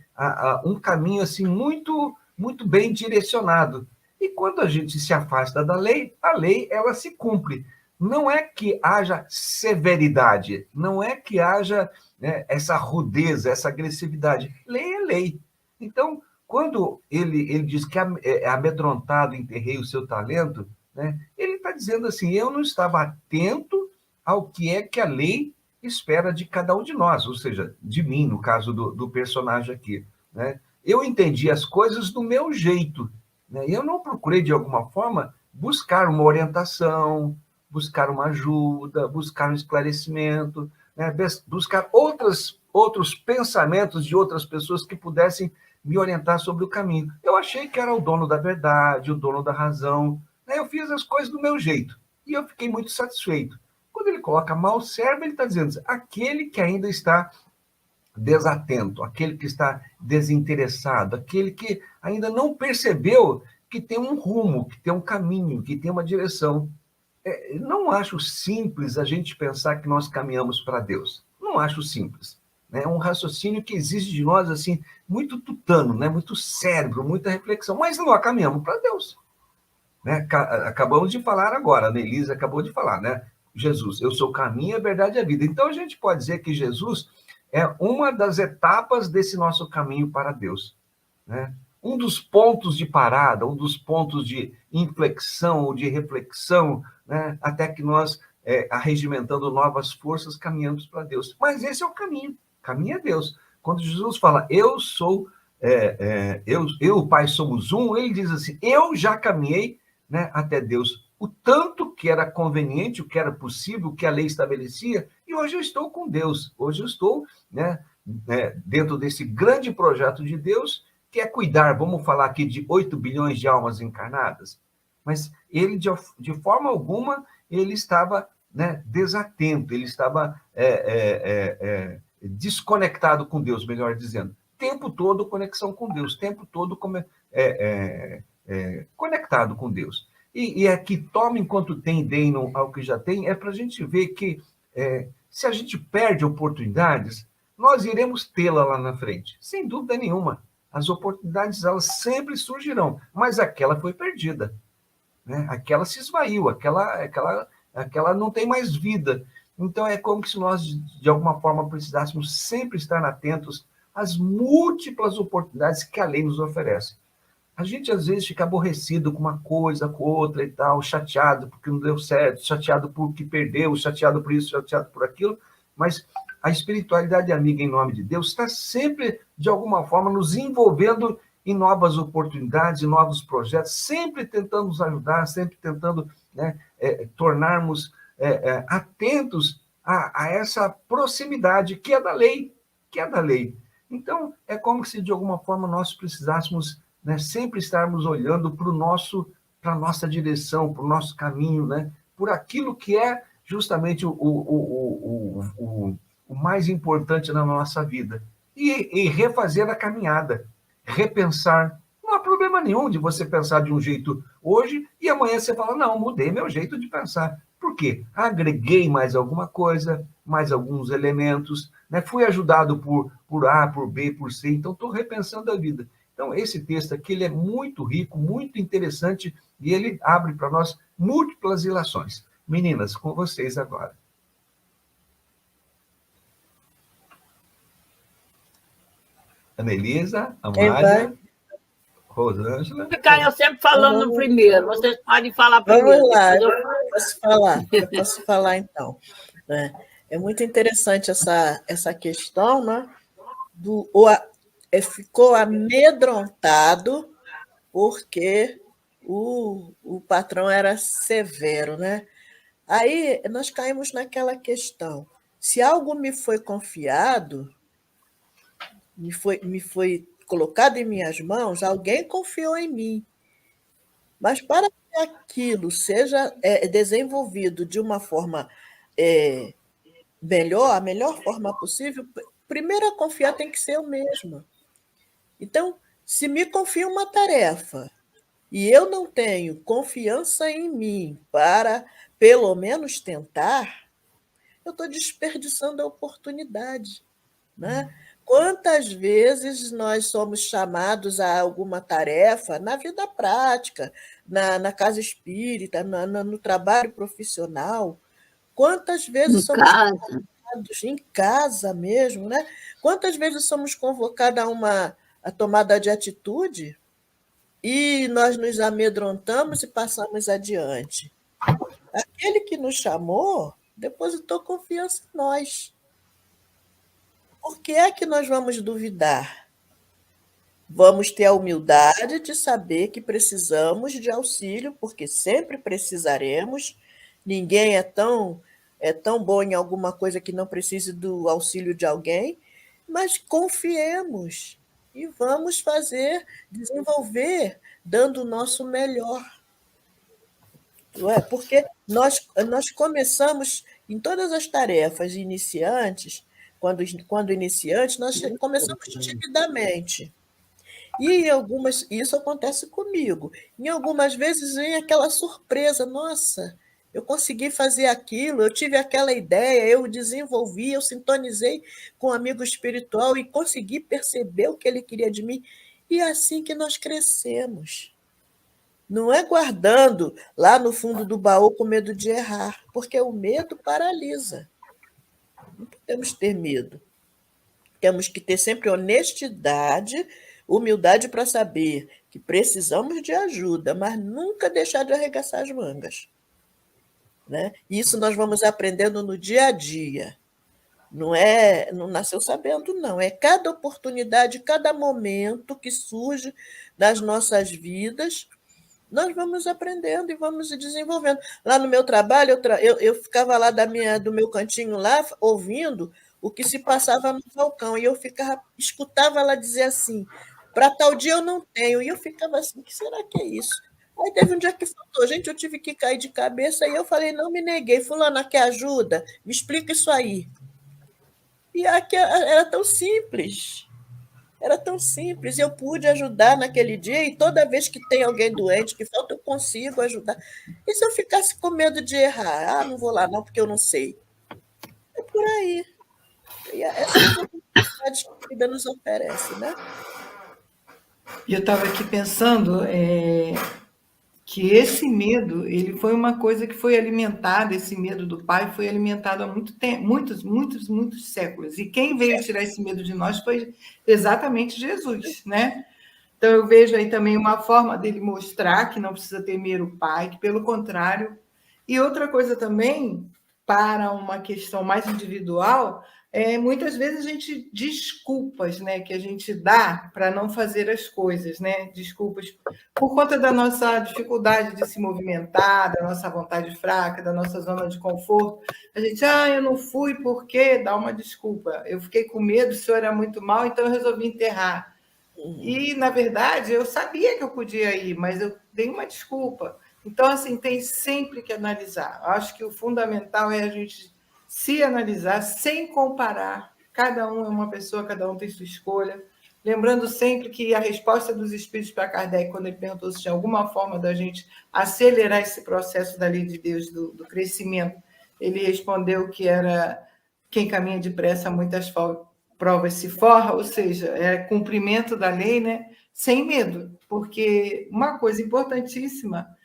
um caminho assim muito, muito bem direcionado. E quando a gente se afasta da lei, a lei ela se cumpre. Não é que haja severidade, não é que haja, né, essa rudeza, essa agressividade. Lei é lei. Então, quando ele diz que amedrontado enterrei o seu talento, né, ele está dizendo assim, eu não estava atento ao que é que a lei espera de cada um de nós, ou seja, de mim, no caso do personagem aqui. Né? Eu entendi as coisas do meu jeito. Né? Eu não procurei, de alguma forma, buscar uma orientação, buscar uma ajuda, buscar um esclarecimento, né? Buscar outros pensamentos de outras pessoas que pudessem me orientar sobre o caminho. Eu achei que era o dono da verdade, o dono da razão. Né? Eu fiz as coisas do meu jeito e eu fiquei muito satisfeito. Quando ele coloca mau servo, ele está dizendo aquele que ainda está desatento, aquele que está desinteressado, aquele que ainda não percebeu que tem um rumo, que tem um caminho, que tem uma direção. Não acho simples a gente pensar que nós caminhamos para Deus. Não acho simples. É um raciocínio que exige de nós assim muito tutano, né? Muito cérebro, muita reflexão, mas nós caminhamos para Deus. Né? Acabamos de falar agora, a Nelise acabou de falar, né? Jesus, eu sou o caminho, a verdade e a vida. Então, a gente pode dizer que Jesus é uma das etapas desse nosso caminho para Deus. Né? Um dos pontos de parada, um dos pontos de inflexão ou de reflexão, né? Até que nós, arregimentando novas forças, caminhamos para Deus. Mas esse é o caminho é Deus. Quando Jesus fala, eu sou, eu e o Pai somos um, ele diz assim, eu já caminhei, né, até Deus, o tanto que era conveniente, o que era possível, o que a lei estabelecia, e hoje eu estou com Deus, hoje eu estou, né, dentro desse grande projeto de Deus, que é cuidar, vamos falar aqui de 8 bilhões de almas encarnadas, mas ele, de forma alguma, ele estava, né, desatento, ele estava desconectado com Deus, melhor dizendo, tempo todo conexão com Deus, tempo todo conectado com Deus. E aqui, toma enquanto tem, deem ao que já tem, é para a gente ver que se a gente perde oportunidades, nós iremos tê-la lá na frente, sem dúvida nenhuma. As oportunidades, elas sempre surgirão, mas aquela foi perdida. Né? Aquela se esvaiu, aquela não tem mais vida. Então, é como se nós, de alguma forma, precisássemos sempre estar atentos às múltiplas oportunidades que a lei nos oferece. A gente, às vezes, fica aborrecido com uma coisa, com outra e tal, chateado porque não deu certo, chateado porque perdeu, chateado por isso, chateado por aquilo, mas a espiritualidade amiga, em nome de Deus, está sempre, de alguma forma, nos envolvendo em novas oportunidades, em novos projetos, sempre tentando nos ajudar, sempre tentando, né, tornarmos atentos a essa proximidade que é da lei, Então, é como se, de alguma forma, nós precisássemos, né, sempre estarmos olhando para a nossa direção, para o nosso caminho, né, por aquilo que é justamente o mais importante na nossa vida. E refazer a caminhada, repensar. Não há problema nenhum de você pensar de um jeito hoje e amanhã você fala, não, mudei meu jeito de pensar. Por quê? Agreguei mais alguma coisa, mais alguns elementos, né? Fui ajudado por A, por B, por C, então estou repensando a vida. Então, esse texto aqui ele é muito rico, muito interessante, e ele abre para nós múltiplas ilações. Meninas, com vocês agora. Anelisa, Amália, Rosângela. Eu sempre falando no primeiro, vocês podem falar primeiro. Vamos lá, eu posso falar então. Né? É muito interessante essa questão, né? Ficou amedrontado porque o patrão era severo, né? Aí nós caímos naquela questão. Se algo me foi confiado, me foi colocado em minhas mãos, alguém confiou em mim. Mas para que aquilo seja desenvolvido de uma forma melhor, a melhor forma possível, primeiro a confiar tem que ser eu mesma. Então, se me confia uma tarefa e eu não tenho confiança em mim para, pelo menos, tentar, eu estou desperdiçando a oportunidade, né? Quantas vezes nós somos chamados a alguma tarefa na vida prática, na casa espírita, no trabalho profissional? Quantas vezes Em somos casa. em casa mesmo, né? Quantas vezes somos convocados a tomada de atitude e nós nos amedrontamos e passamos adiante? Aquele que nos chamou depositou confiança em nós. Por que é que nós vamos duvidar? Vamos ter a humildade de saber que precisamos de auxílio, porque sempre precisaremos. Ninguém é tão bom em alguma coisa que não precise do auxílio de alguém, mas confiemos e vamos desenvolver, dando o nosso melhor. Não é? Porque nós começamos em todas as tarefas iniciantes, quando iniciantes, nós começamos timidamente. E isso acontece comigo. Em algumas vezes vem aquela surpresa, nossa, eu consegui fazer aquilo, eu tive aquela ideia, eu desenvolvi, eu sintonizei com um amigo espiritual e consegui perceber o que ele queria de mim. E é assim que nós crescemos. Não é guardando lá no fundo do baú com medo de errar, porque o medo paralisa. Não podemos ter medo. Temos que ter sempre honestidade, humildade para saber que precisamos de ajuda, mas nunca deixar de arregaçar as mangas. Né? Isso nós vamos aprendendo no dia a dia. Não nasceu sabendo, não. É cada oportunidade, cada momento que surge nas nossas vidas, nós vamos aprendendo e vamos desenvolvendo. Lá no meu trabalho, eu ficava lá do meu cantinho lá, ouvindo o que se passava no balcão, e eu escutava ela dizer assim, para tal dia eu não tenho, e eu ficava assim, o que será que é isso? Aí teve um dia que faltou, gente, eu tive que cair de cabeça, e eu falei, não me neguei, fulana, quer ajuda? Me explica isso aí. E era tão simples. Era tão simples, eu pude ajudar naquele dia, e toda vez que tem alguém doente, que falta, eu consigo ajudar. E se eu ficasse com medo de errar? Ah, não vou lá não, porque eu não sei. É por aí. E essas são as oportunidades que a vida nos oferece, né? E eu estava aqui pensando que esse medo, ele foi uma coisa que foi alimentada, esse medo do pai foi alimentado há muito tempo, muitos séculos. E quem veio tirar esse medo de nós foi exatamente Jesus, né? Então eu vejo aí também uma forma dele mostrar que não precisa temer o pai, que pelo contrário. E outra coisa também, para uma questão mais individual, muitas vezes a gente desculpas, né, que a gente dá para não fazer as coisas, né? Desculpas por conta da nossa dificuldade de se movimentar, da nossa vontade fraca, da nossa zona de conforto. A gente, eu não fui porque dá uma desculpa. Eu fiquei com medo, o senhor era muito mal, então eu resolvi enterrar. E, na verdade, eu sabia que eu podia ir, mas eu dei uma desculpa. Então, assim, tem sempre que analisar. Eu acho que o fundamental é a gente se analisar sem comparar. Cada um é uma pessoa, cada um tem sua escolha. Lembrando sempre que a resposta dos espíritos para Kardec, quando ele perguntou se tinha alguma forma da gente acelerar esse processo da lei de Deus, do crescimento, ele respondeu que era quem caminha depressa muitas provas se forra, ou seja, é cumprimento da lei, né? Sem medo, porque uma coisa importantíssima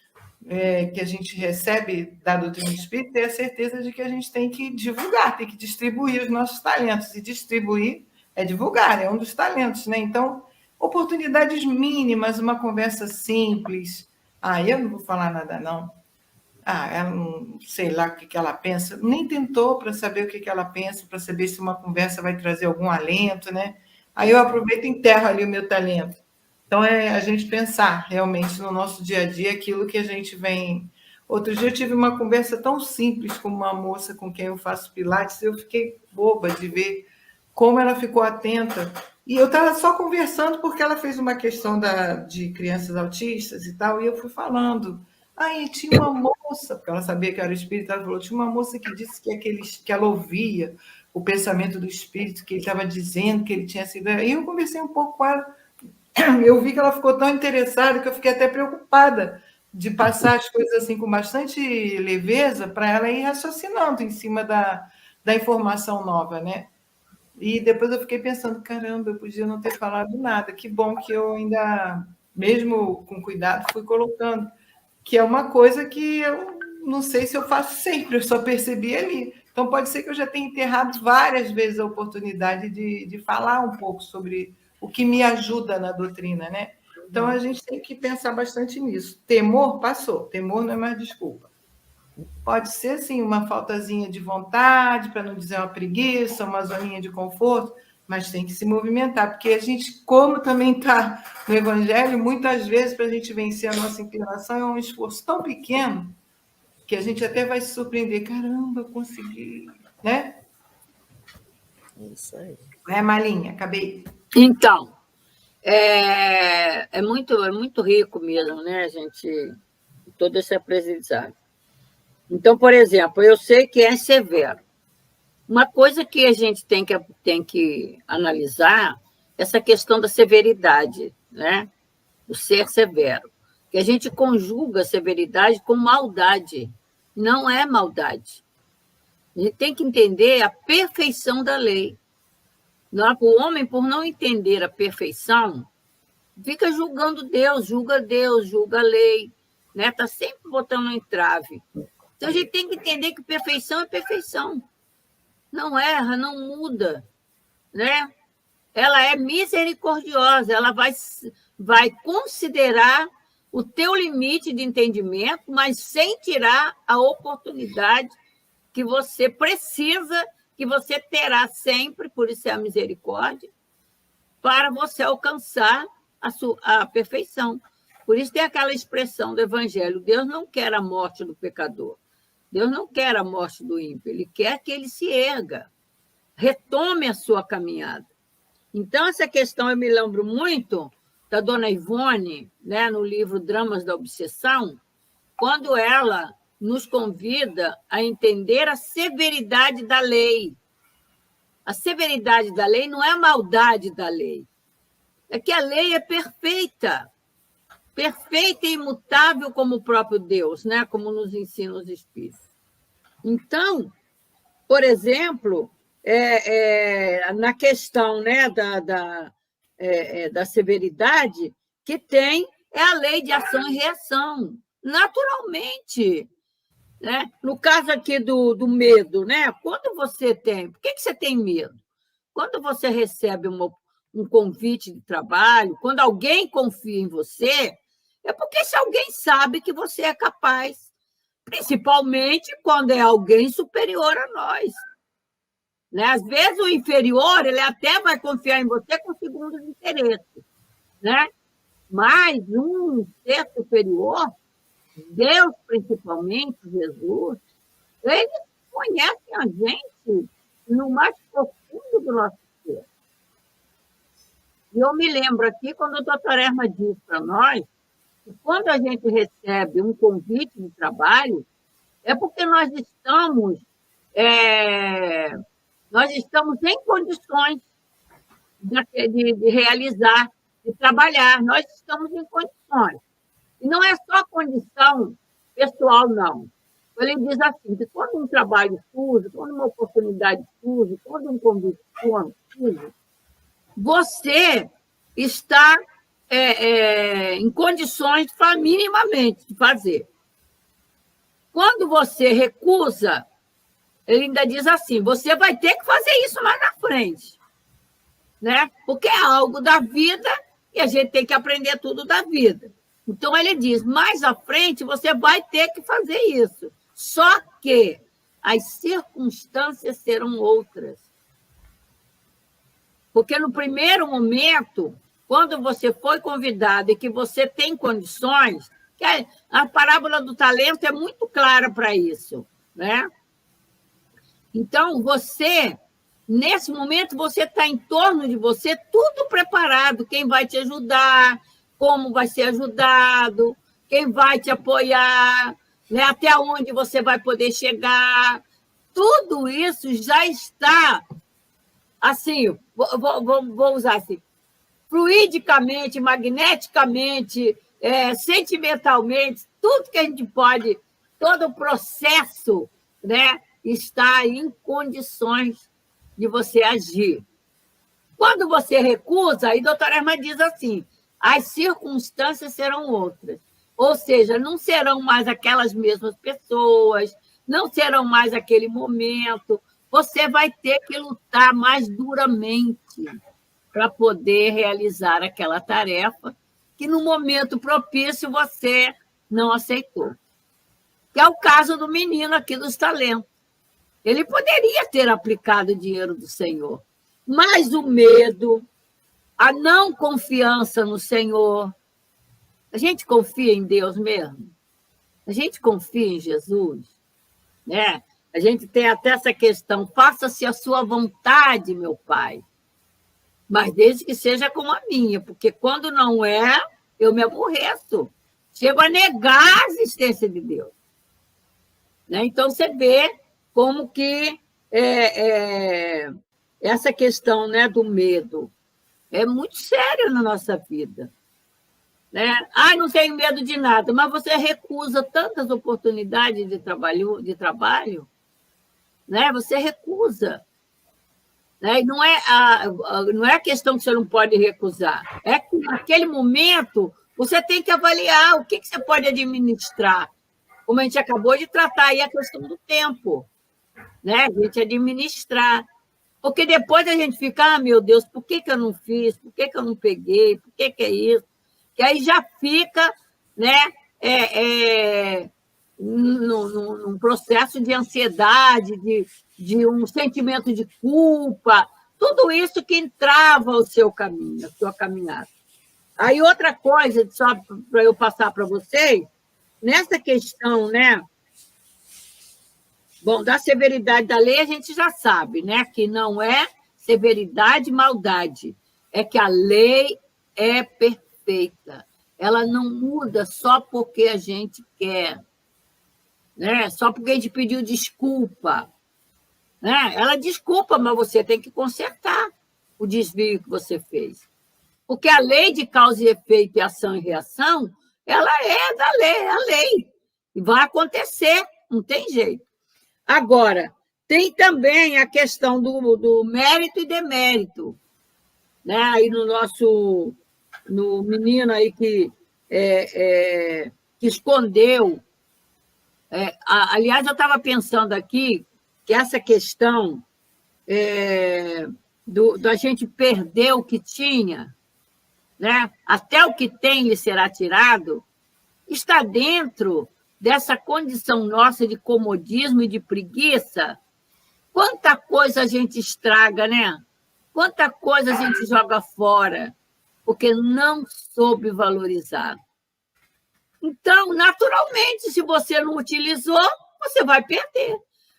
que a gente recebe da doutrina espírita é a certeza de que a gente tem que divulgar, tem que distribuir os nossos talentos, e distribuir é divulgar, é um dos talentos, né? Então, oportunidades mínimas, uma conversa simples. Eu não vou falar nada, não. Ela não sei lá o que ela pensa, nem tentou para saber o que ela pensa, para saber se uma conversa vai trazer algum alento, né? Aí eu aproveito e enterro ali o meu talento. Então, é a gente pensar realmente no nosso dia a dia aquilo que a gente vem. Outro dia eu tive uma conversa tão simples com uma moça com quem eu faço pilates, eu fiquei boba de ver como ela ficou atenta E eu estava só conversando porque ela fez uma questão de crianças autistas e tal, e eu fui falando. Aí tinha uma moça, porque ela sabia que era espírito, ela falou, tinha uma moça que disse que ela ouvia o pensamento do espírito, que ele estava dizendo que ele tinha sido... Aí eu conversei um pouco com ela, eu vi que ela ficou tão interessada que eu fiquei até preocupada de passar as coisas assim com bastante leveza para ela ir raciocinando em cima da informação nova, né? E depois eu fiquei pensando, caramba, eu podia não ter falado nada. Que bom que eu ainda, mesmo com cuidado, fui colocando. Que é uma coisa que eu não sei se eu faço sempre, eu só percebi ali. Então, pode ser que eu já tenha enterrado várias vezes a oportunidade de falar um pouco sobre o que me ajuda na doutrina, né? Então, a gente tem que pensar bastante nisso. Temor, passou. Temor não é mais desculpa. Pode ser, sim, uma faltazinha de vontade, para não dizer uma preguiça, uma zoninha de conforto, mas tem que se movimentar, porque a gente, como também está no Evangelho, muitas vezes, para a gente vencer a nossa inclinação, é um esforço tão pequeno que a gente até vai se surpreender. Caramba, eu consegui, né? Isso aí. É, Malinha, acabei. Então, é muito rico mesmo, né, gente? Todo esse aprendizado. Então, por exemplo, eu sei que é severo. Uma coisa que a gente tem que analisar é essa questão da severidade, né? Do ser severo. Que a gente conjuga severidade com maldade. Não é maldade. A gente tem que entender a perfeição da lei. O homem, por não entender a perfeição, fica julgando Deus, julga a lei, né? Está sempre botando um entrave. Então, a gente tem que entender que perfeição é perfeição. Não erra, não muda, né? Ela é misericordiosa, ela vai considerar o teu limite de entendimento, mas sem tirar a oportunidade que você precisa, que você terá sempre, por isso é a misericórdia, para você alcançar a perfeição. Por isso tem aquela expressão do Evangelho, Deus não quer a morte do pecador. Deus não quer a morte do ímpio, ele quer que ele se erga, retome a sua caminhada. Então, essa questão eu me lembro muito da dona Ivone, né, no livro Dramas da Obsessão, quando ela nos convida a entender a severidade da lei. A severidade da lei não é a maldade da lei, é que a lei é perfeita, perfeita e imutável como o próprio Deus, né, como nos ensinam os Espíritos. Então, por exemplo, na questão, né, da severidade, que tem é a lei de ação e reação, naturalmente. Né? No caso aqui do medo, né? Quando você tem... Por que você tem medo? Quando você recebe um convite de trabalho, quando alguém confia em você, é porque esse alguém sabe que você é capaz, principalmente quando é alguém superior a nós. Né? Às vezes, o inferior ele até vai confiar em você com segundos de interesse. Né? Mas um ser superior, Deus principalmente, Jesus, eles conhecem a gente no mais profundo do nosso ser. E eu me lembro aqui, quando a doutora Erma disse para nós, que quando a gente recebe um convite de trabalho, é porque nós estamos em condições de realizar, de trabalhar. Nós estamos em condições. E não é só condição pessoal, não. Ele diz assim, que quando um trabalho surge, quando uma oportunidade surge, quando um convite surge, você está em condições minimamente de fazer. Quando você recusa, ele ainda diz assim, você vai ter que fazer isso mais na frente. Né? Porque é algo da vida e a gente tem que aprender tudo da vida. Então, ele diz, mais à frente você vai ter que fazer isso. Só que as circunstâncias serão outras. Porque no primeiro momento, quando você foi convidado e que você tem condições, que a parábola do talento é muito clara para isso. Né? Então, você Nesse momento, você está em torno de você, tudo preparado. Quem vai te ajudar, como vai ser ajudado, quem vai te apoiar, né? Até onde você vai poder chegar. Tudo isso já está, assim, vou usar assim, fluidicamente, magneticamente, sentimentalmente, tudo que a gente pode, todo o processo, né, está em condições de você agir. Quando você recusa, aí a doutora Erma diz assim, as circunstâncias serão outras. Ou seja, não serão mais aquelas mesmas pessoas, não serão mais aquele momento, você vai ter que lutar mais duramente para poder realizar aquela tarefa que, no momento propício, você não aceitou. Que é o caso do menino aqui dos talentos. Ele poderia ter aplicado o dinheiro do Senhor, mas o medo, a não confiança no Senhor. A gente confia em Deus mesmo? A gente confia em Jesus? Né? A gente tem até essa questão, faça-se a sua vontade, meu Pai, mas desde que seja como a minha, porque quando não é, eu me aborreço. Chego a negar a existência de Deus. Né? Então, você vê como que essa questão, né, do medo é muito sério na nossa vida. Né? Não tenho medo de nada, mas você recusa tantas oportunidades de trabalho, né? Você recusa. Né? E não é a questão que você não pode recusar, é que naquele momento você tem que avaliar o que você pode administrar. Como a gente acabou de tratar aí a questão do tempo, né? A gente administrar. Porque depois a gente fica, meu Deus, por que eu não fiz? Por que eu não peguei? Por que é isso? Que aí já fica, né, num processo de ansiedade, de um sentimento de culpa, tudo isso que entrava o seu caminho, a sua caminhada. Aí outra coisa, só para eu passar para vocês, nessa questão, né? Bom, da severidade da lei a gente já sabe, né? Que não é severidade e maldade, é que a lei é perfeita. Ela não muda só porque a gente quer, né? Só porque a gente pediu desculpa. Né? Ela desculpa, mas você tem que consertar o desvio que você fez. Porque a lei de causa e efeito e ação e reação, ela é da lei, é a lei. E vai acontecer, não tem jeito. Agora, tem também a questão do mérito e demérito. Né? Aí no menino aí que escondeu. Aliás, eu estava pensando aqui que essa questão da gente perder o que tinha, né? Até o que tem lhe será tirado, está dentro dessa condição nossa de comodismo e de preguiça. Quanta coisa a gente estraga, né? Quanta coisa a gente joga fora, porque não soube valorizar. Então, naturalmente, se você não utilizou, você vai perder.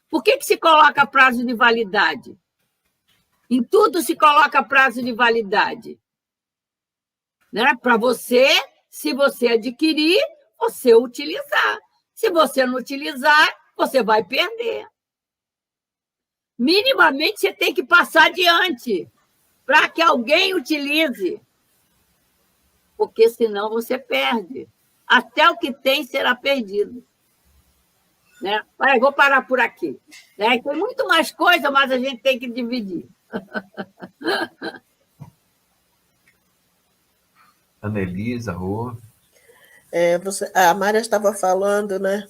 Por que se coloca prazo de validade? Em tudo se coloca prazo de validade. Né? Para você, se você adquirir, você utilizar. Se você não utilizar, você vai perder. Minimamente, você tem que passar adiante para que alguém utilize. Porque senão você perde. Até o que tem será perdido. Né? Mas vou parar por aqui. Né? Tem muito mais coisa, mas a gente tem que dividir. Anelisa, Rô. A Mária estava falando, né,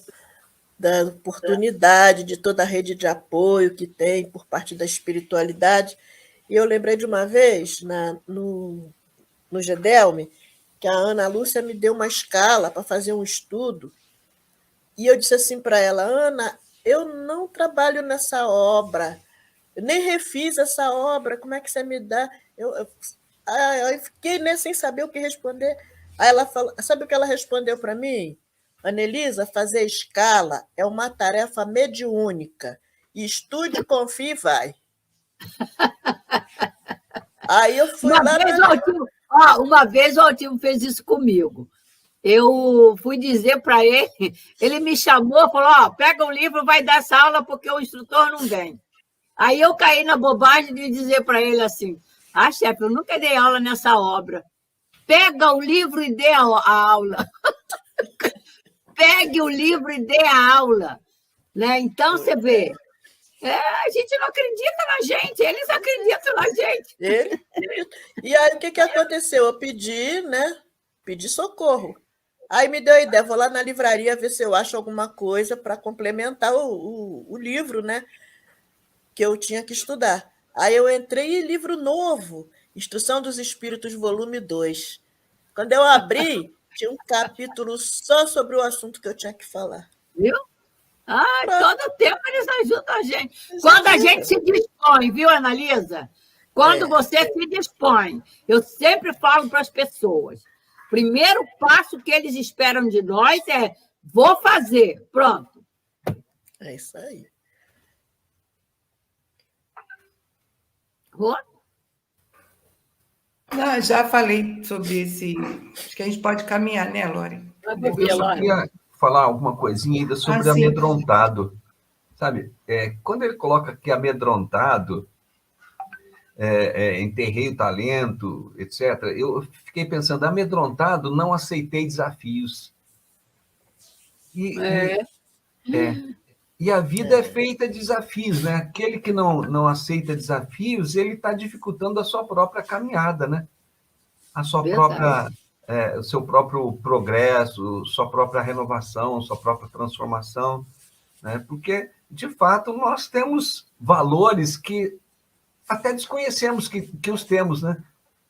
da oportunidade de toda a rede de apoio que tem por parte da espiritualidade. E eu lembrei de uma vez, no GEDELME, que a Ana Lúcia me deu uma escala para fazer um estudo, e eu disse assim para ela, Ana, eu não trabalho nessa obra, eu nem refiz essa obra, como é que você me dá? Eu fiquei, né, sem saber o que responder. Aí ela falou, sabe o que ela respondeu para mim? Anelisa, fazer escala é uma tarefa mediúnica, e estude, confie e vai. Aí eu fui lá Uma vez o Altivo fez isso comigo. Eu fui dizer para ele me chamou, falou, ó, pega o livro, vai dar essa aula porque o instrutor não vem. Aí eu caí na bobagem de dizer para ele assim, chefe, eu nunca dei aula nessa obra. Pega o livro e dê a aula. Pegue o livro e dê a aula. Né? Então, você vê, a gente não acredita na gente, eles acreditam na gente. E aí, o que aconteceu? Eu pedi, né? Pedi socorro. Aí me deu a ideia, vou lá na livraria ver se eu acho alguma coisa para complementar o livro, né? Que eu tinha que estudar. Aí eu entrei em livro novo, Instrução dos Espíritos, volume 2. Quando eu abri, tinha um capítulo só sobre o assunto que eu tinha que falar. Viu? Todo tempo eles ajudam a gente. Quando a gente se dispõe, viu, Analisa? Quando você se dispõe, eu sempre falo para as pessoas, primeiro passo que eles esperam de nós é vou fazer, pronto. É isso aí. Rô? Não, já falei sobre esse... Acho que a gente pode caminhar, né, Lore? Eu só queria falar alguma coisinha ainda sobre amedrontado. Sabe, quando ele coloca que amedrontado, enterrei o talento, etc., eu fiquei pensando, amedrontado, não aceitei desafios. E a vida é feita de desafios, né? Aquele que não aceita desafios, ele está dificultando a sua própria caminhada, né? A sua própria, o seu próprio progresso, sua própria renovação, sua própria transformação, né? Porque, de fato, nós temos valores que até desconhecemos que os temos, né?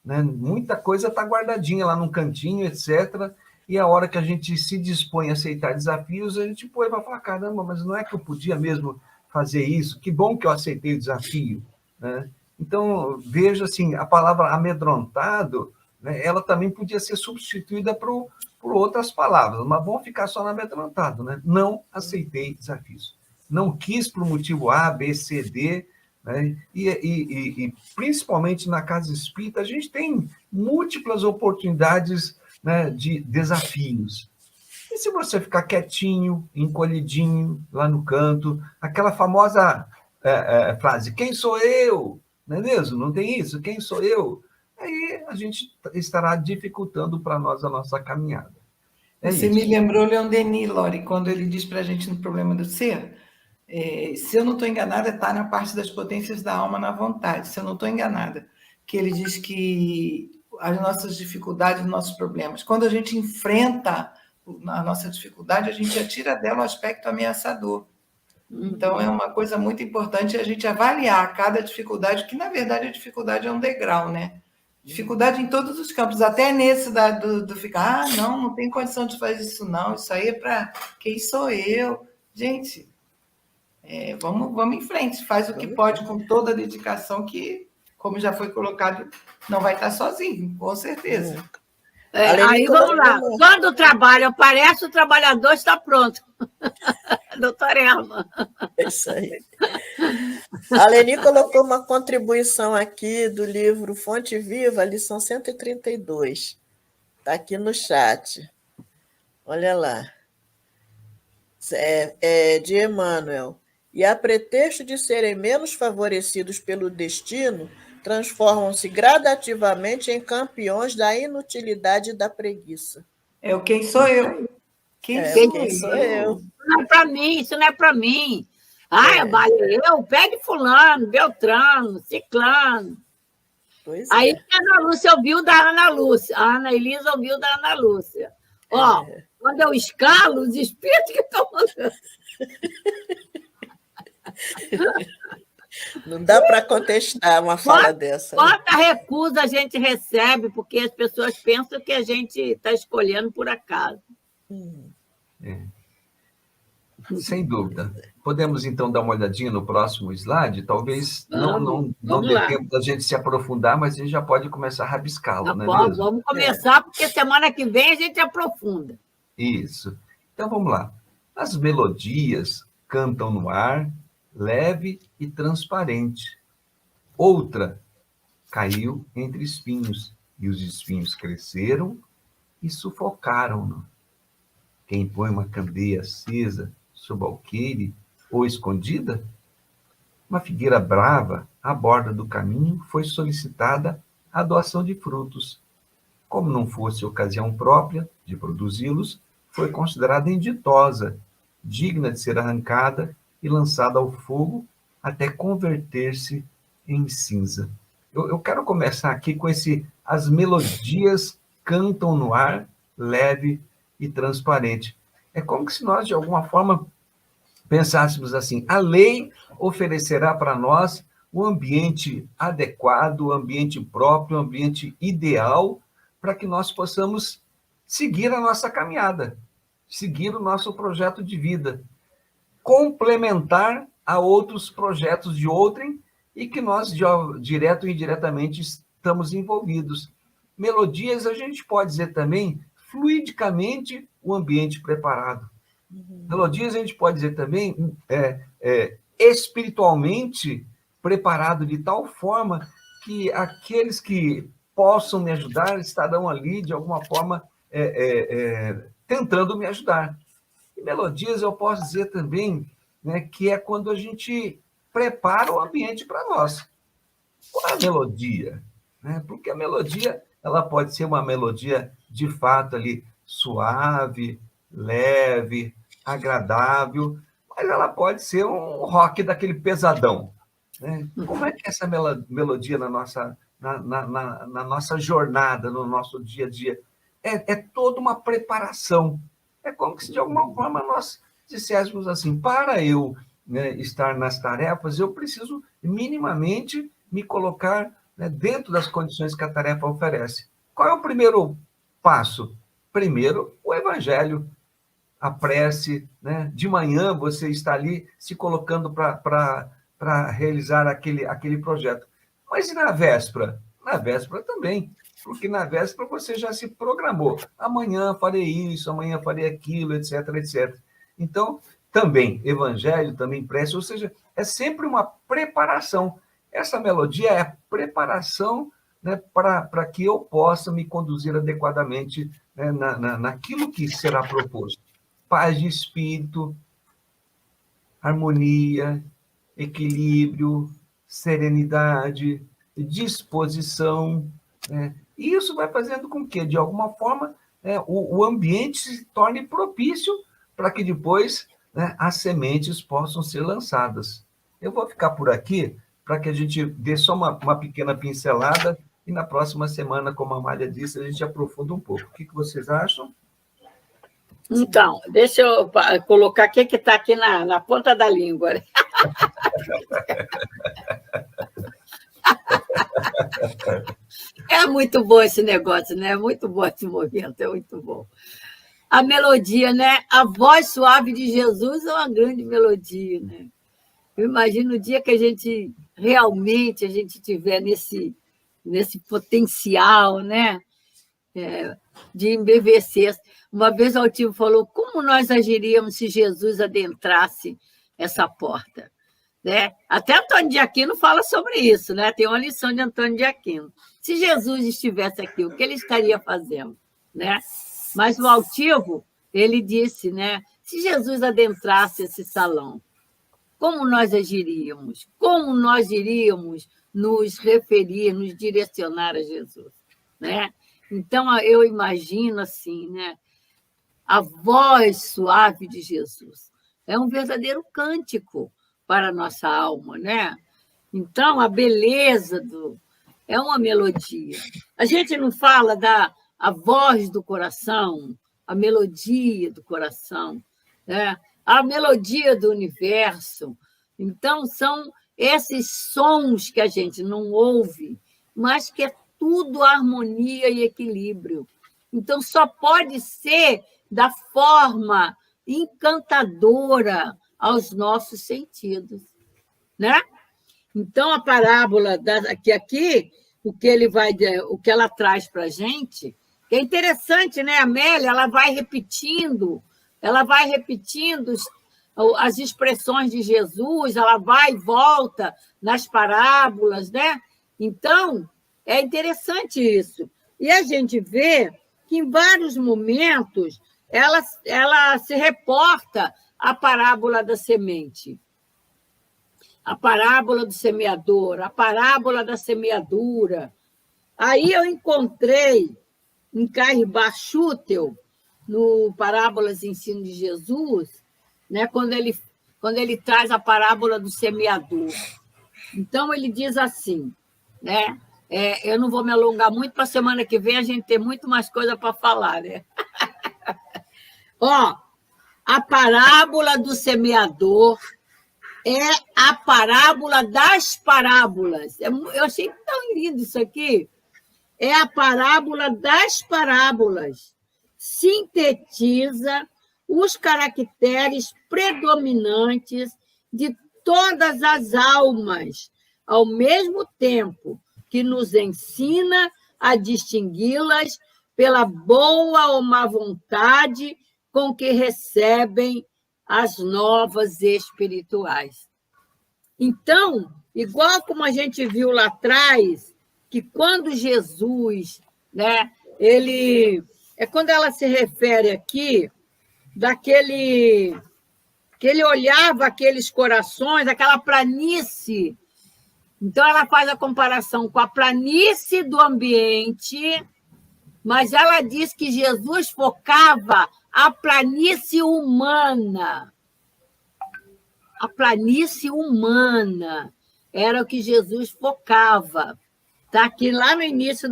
Muita coisa está guardadinha lá num cantinho, etc., e a hora que a gente se dispõe a aceitar desafios, a gente vai falar, caramba, mas não é que eu podia mesmo fazer isso? Que bom que eu aceitei o desafio. Né? Então, veja assim, a palavra amedrontado, né, ela também podia ser substituída por outras palavras, mas vamos ficar só no amedrontado. Né? Não aceitei desafios. Não quis por motivo A, B, C, D, né? E principalmente na casa espírita, a gente tem múltiplas oportunidades, né, de desafios. E se você ficar quietinho, encolhidinho, lá no canto, aquela famosa frase, quem sou eu? Não é mesmo? Não tem isso? Quem sou eu? Aí a gente estará dificultando para nós a nossa caminhada. Você me lembrou Leon Denis, Lore, quando ele diz para a gente no Problema do Ser, se eu não estou enganada, está na parte das potências da alma na vontade, se eu não estou enganada, que ele diz que as nossas dificuldades, os nossos problemas. Quando a gente enfrenta a nossa dificuldade, a gente já tira dela o aspecto ameaçador. Então, é uma coisa muito importante a gente avaliar cada dificuldade, que, na verdade, a dificuldade é um degrau, né? Dificuldade em todos os campos, até nesse do ficar, não tem condição de fazer isso, não, isso aí é para quem sou eu. Gente, vamos em frente, faz o que pode com toda a dedicação que, como já foi colocado, não vai estar sozinho, com certeza. Aí vamos lá. Quando o trabalho aparece, o trabalhador está pronto. Doutora Elma. É isso aí. A Leni colocou uma contribuição aqui do livro Fonte Viva, lição 132. Está aqui no chat. Olha lá. É de Emmanuel. E a pretexto de serem menos favorecidos pelo destino, transformam-se gradativamente em campeões da inutilidade e da preguiça. É o quem sou eu. Quem sou eu? Isso não é para mim, isso não é para mim. Eu, pegue fulano, Beltrano, Ciclano. Pois aí a Ana Lúcia ouviu da Ana Lúcia, a Ana Elisa ouviu da Ana Lúcia. Quando eu escalo, os espíritos que estão mandando. Não dá para contestar uma fala dessa. Quanta recusa a gente recebe, porque as pessoas pensam que a gente está escolhendo por acaso. Sem dúvida. Podemos, então, dar uma olhadinha no próximo slide? Talvez não dê tempo da gente se aprofundar, mas a gente já pode começar a rabiscá-lo, não é mesmo? Vamos começar, porque semana que vem a gente aprofunda. Isso. Então, vamos lá. As melodias cantam no ar, leve e transparente. Outra caiu entre espinhos, e os espinhos cresceram e sufocaram-no. Quem põe uma candeia acesa sob alqueire ou escondida? Uma figueira brava, à borda do caminho, foi solicitada a doação de frutos. Como não fosse ocasião própria de produzi-los, foi considerada inditosa, digna de ser arrancada e lançada ao fogo até converter-se em cinza. Eu quero começar aqui com as melodias cantam no ar, leve e transparente. É como se nós, de alguma forma, pensássemos assim: a lei oferecerá para nós o ambiente adequado, o ambiente próprio, o ambiente ideal para que nós possamos seguir a nossa caminhada, seguir o nosso projeto de vida, complementar a outros projetos de outrem e que nós, direto ou indiretamente, estamos envolvidos. Melodias, a gente pode dizer também, fluidicamente, o ambiente preparado. Melodias, a gente pode dizer também, espiritualmente preparado de tal forma que aqueles que possam me ajudar estarão ali, de alguma forma, tentando me ajudar. E melodias, eu posso dizer também, né, que é quando a gente prepara o ambiente para nós. Qual é a melodia? Né? Porque a melodia, ela pode ser uma melodia, de fato, ali, suave, leve, agradável, mas ela pode ser um rock daquele pesadão. Né? Como é que é essa melodia na nossa jornada, no nosso dia a dia? É toda uma preparação. É como se, de alguma forma, nós disséssemos assim: para eu, né, estar nas tarefas, eu preciso minimamente me colocar, né, dentro das condições que a tarefa oferece. Qual é o primeiro passo? Primeiro, o evangelho, a prece, né? De manhã você está ali se colocando para realizar aquele projeto. Mas e na véspera? Na véspera também, porque na véspera você já se programou. Amanhã farei isso, amanhã farei aquilo, etc, etc. Então, também evangelho, também prece, ou seja, é sempre uma preparação. Essa melodia é a preparação, né, para que eu possa me conduzir adequadamente, né, naquilo que será proposto. Paz de espírito, harmonia, equilíbrio, serenidade, disposição. Né? E isso vai fazendo com que, de alguma forma, o ambiente se torne propício para que depois, né, as sementes possam ser lançadas. Eu vou ficar por aqui para que a gente dê só uma pequena pincelada e na próxima semana, como a Amália disse, a gente aprofunda um pouco. O que vocês acham? Então, deixa eu colocar o que está aqui na ponta da língua. É muito bom esse negócio, né? É muito bom esse momento, é muito bom. A melodia, né? A voz suave de Jesus é uma grande melodia, né? Eu imagino o dia que a gente realmente tiver nesse potencial, né? De embevecer. Uma vez o Altivo falou: como nós agiríamos se Jesus adentrasse essa porta? Né? Até Antônio de Aquino fala sobre isso, né? Tem uma lição de Antônio de Aquino. Se Jesus estivesse aqui, o que ele estaria fazendo? Né? Mas o Altivo, ele disse, né? Se Jesus adentrasse esse salão, como nós agiríamos? Como nós iríamos nos referir, nos direcionar a Jesus? Né? Então, eu imagino assim, né? A voz suave de Jesus é um verdadeiro cântico para a nossa alma, né? Então, a beleza é uma melodia. A gente não fala a voz do coração, a melodia do coração, né? A melodia do universo. Então, são esses sons que a gente não ouve, mas que é tudo harmonia e equilíbrio. Então, só pode ser da forma encantadora aos nossos sentidos, né? Então, a parábola aqui, o que ela traz para a gente, que é interessante, né? A Amélia, ela vai repetindo as expressões de Jesus, ela vai e volta nas parábolas, né? Então, é interessante isso. E a gente vê que, em vários momentos, ela se reporta à parábola da semente, a parábola do semeador, a parábola da semeadura. Aí eu encontrei em Cairbar Schutel, no Parábolas e Ensino de Jesus, né, quando ele traz a parábola do semeador. Então, ele diz assim, né? Eu não vou me alongar muito, para a semana que vem a gente ter muito mais coisa para falar, né? Ó, a parábola do semeador é a parábola das parábolas. Eu achei tão lindo isso aqui. É a parábola das parábolas. Sintetiza os caracteres predominantes de todas as almas, ao mesmo tempo que nos ensina a distingui-las pela boa ou má vontade com que recebem as novas espirituais. Então, igual como a gente viu lá atrás, que quando Jesus, né, quando ela se refere aqui daquele que ele olhava aqueles corações, aquela planície. Então, ela faz a comparação com a planície do ambiente, mas ela diz que Jesus focava a planície humana. A planície humana era o que Jesus focava. Está aqui lá no início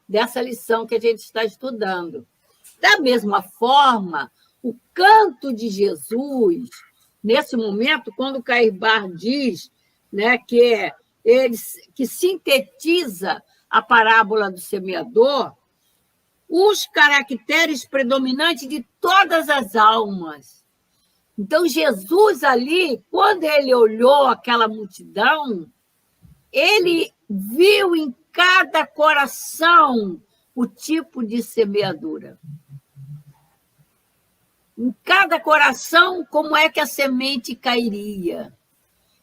dessa lição que a gente está estudando. Da mesma forma, o canto de Jesus, nesse momento, quando Cairbar diz, né, que sintetiza a parábola do semeador, os caracteres predominantes de todas as almas. Então, Jesus ali, quando ele olhou aquela multidão, ele viu em cada coração o tipo de semeadura. Em cada coração, como é que a semente cairia?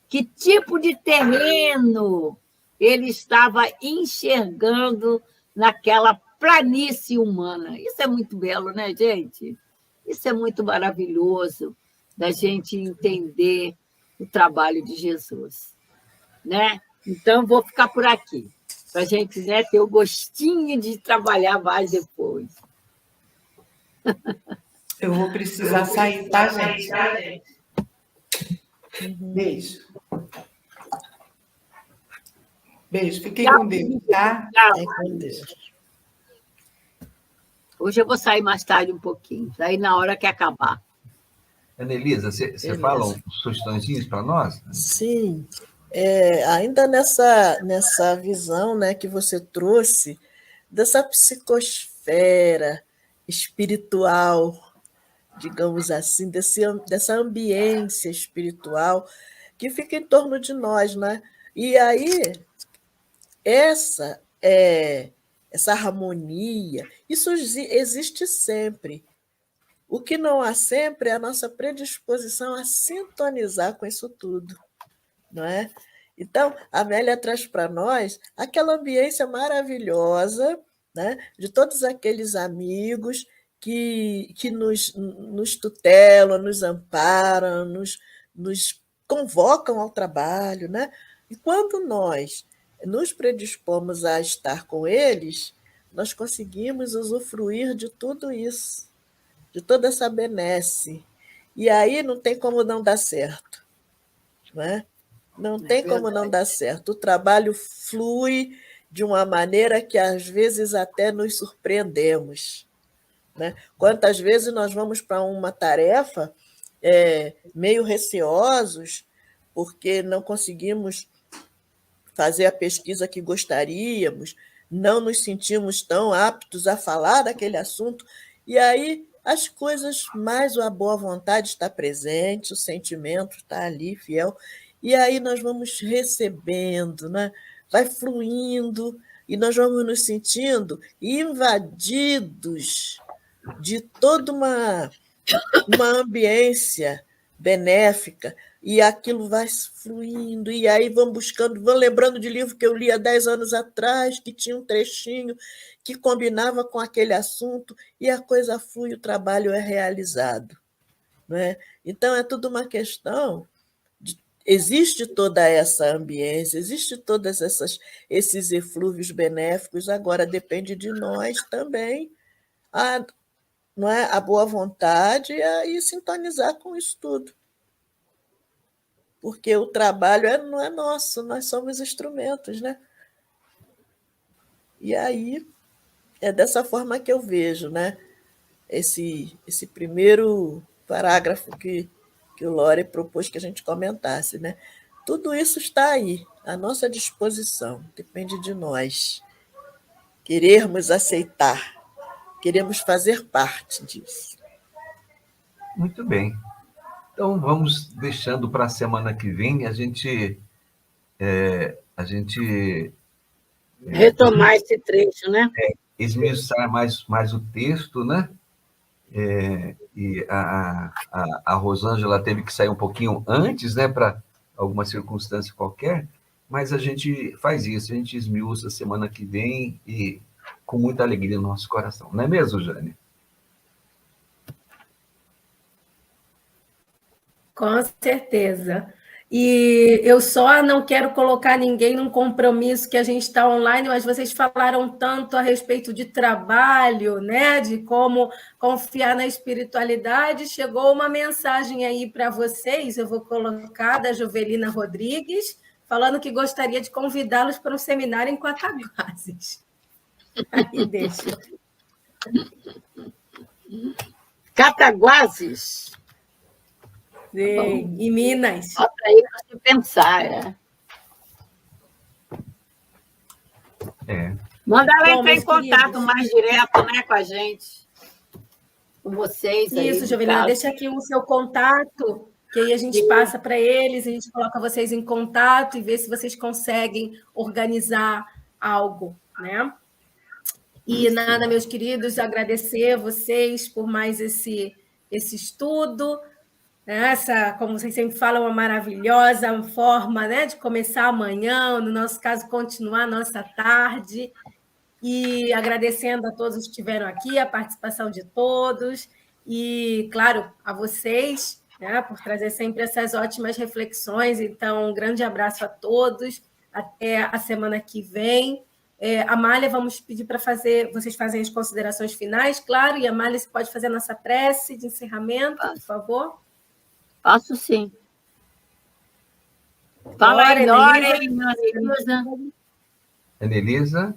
Que tipo de terreno ele estava enxergando naquela planície humana? Isso é muito belo, né, gente? Isso é muito maravilhoso da gente entender o trabalho de Jesus, né? Então, vou ficar por aqui, para a gente, né, ter o gostinho de trabalhar mais depois. Eu vou precisar sair, tá, gente? Beijo. Beijo, fiquem com Deus, tá? Fiquem com Deus. Hoje eu vou sair mais tarde um pouquinho, daí na hora que acabar. Anelisa, você fala uns sugestõezinhos para nós? Sim. Ainda nessa visão, né, que você trouxe, dessa psicosfera espiritual, digamos assim, dessa ambiência espiritual que fica em torno de nós, né? E aí, essa harmonia, isso existe sempre. O que não há sempre é a nossa predisposição a sintonizar com isso tudo, não é? Então, a Amélia traz para nós aquela ambiência maravilhosa, né, de todos aqueles amigos que nos tutelam, nos amparam, nos convocam ao trabalho, né? E quando nós nos predispomos a estar com eles, nós conseguimos usufruir de tudo isso, de toda essa benesse. E aí não tem como não dar certo, não é? Não tem como não dar certo. O trabalho flui de uma maneira que, às vezes, até nos surpreendemos, né? Quantas vezes nós vamos para uma tarefa meio receosos, porque não conseguimos fazer a pesquisa que gostaríamos, não nos sentimos tão aptos a falar daquele assunto, e aí as coisas, mais a boa vontade está presente, o sentimento está ali, fiel, e aí nós vamos recebendo, né? Vai fluindo, e nós vamos nos sentindo invadidos de toda uma ambiência benéfica, e aquilo vai fluindo, e aí vão buscando, vão lembrando de livro que eu li há 10 anos atrás, que tinha um trechinho que combinava com aquele assunto, e a coisa flui, o trabalho é realizado. Não é? Então, é tudo uma questão de, existe toda essa ambiência, existe todos esses eflúvios benéficos, agora depende de nós também, não é? A boa vontade e sintonizar com isso tudo. Porque o trabalho não é nosso, nós somos instrumentos, né? E aí é dessa forma que eu vejo, né? Esse primeiro parágrafo que o Lore propôs que a gente comentasse, né? Tudo isso está aí, à nossa disposição, depende de nós. Querermos aceitar, queremos fazer parte disso. Muito bem. Então, vamos deixando para a semana que vem a gente Retomar esse trecho, né? esmiuçar mais o texto, né? E a Rosângela teve que sair um pouquinho antes, né, para alguma circunstância qualquer, mas a gente faz isso, a gente esmiuça semana que vem e com muita alegria no nosso coração. Não é mesmo, Jane? Com certeza. E eu só não quero colocar ninguém num compromisso que a gente está online, mas vocês falaram tanto a respeito de trabalho, né? De como confiar na espiritualidade. Chegou uma mensagem aí para vocês, eu vou colocar, da Jovelina Rodrigues, falando que gostaria de convidá-los para um seminário em Cataguases. Aí deixa. Cataguases. Sim, em Minas. Bota aí para você pensar. Manda ela entrar em contato mais direto, né, com a gente, com vocês. Isso, Jovelina, deixa aqui o seu contato, que aí a gente passa para eles, a gente coloca vocês em contato e vê se vocês conseguem organizar algo, né? E nada, meus queridos, agradecer vocês por mais esse estudo. Essa, como vocês sempre falam, uma maravilhosa forma, né, de começar amanhã, no nosso caso, continuar a nossa tarde. E agradecendo a todos que estiveram aqui, a participação de todos, e, claro, a vocês, né, por trazer sempre essas ótimas reflexões. Então, um grande abraço a todos, até a semana que vem. Amália, vamos pedir para vocês fazerem as considerações finais, claro, e Amália, você pode fazer a nossa prece de encerramento, por favor? Posso sim. Fala aí, Nora, Anelisa. Anelisa?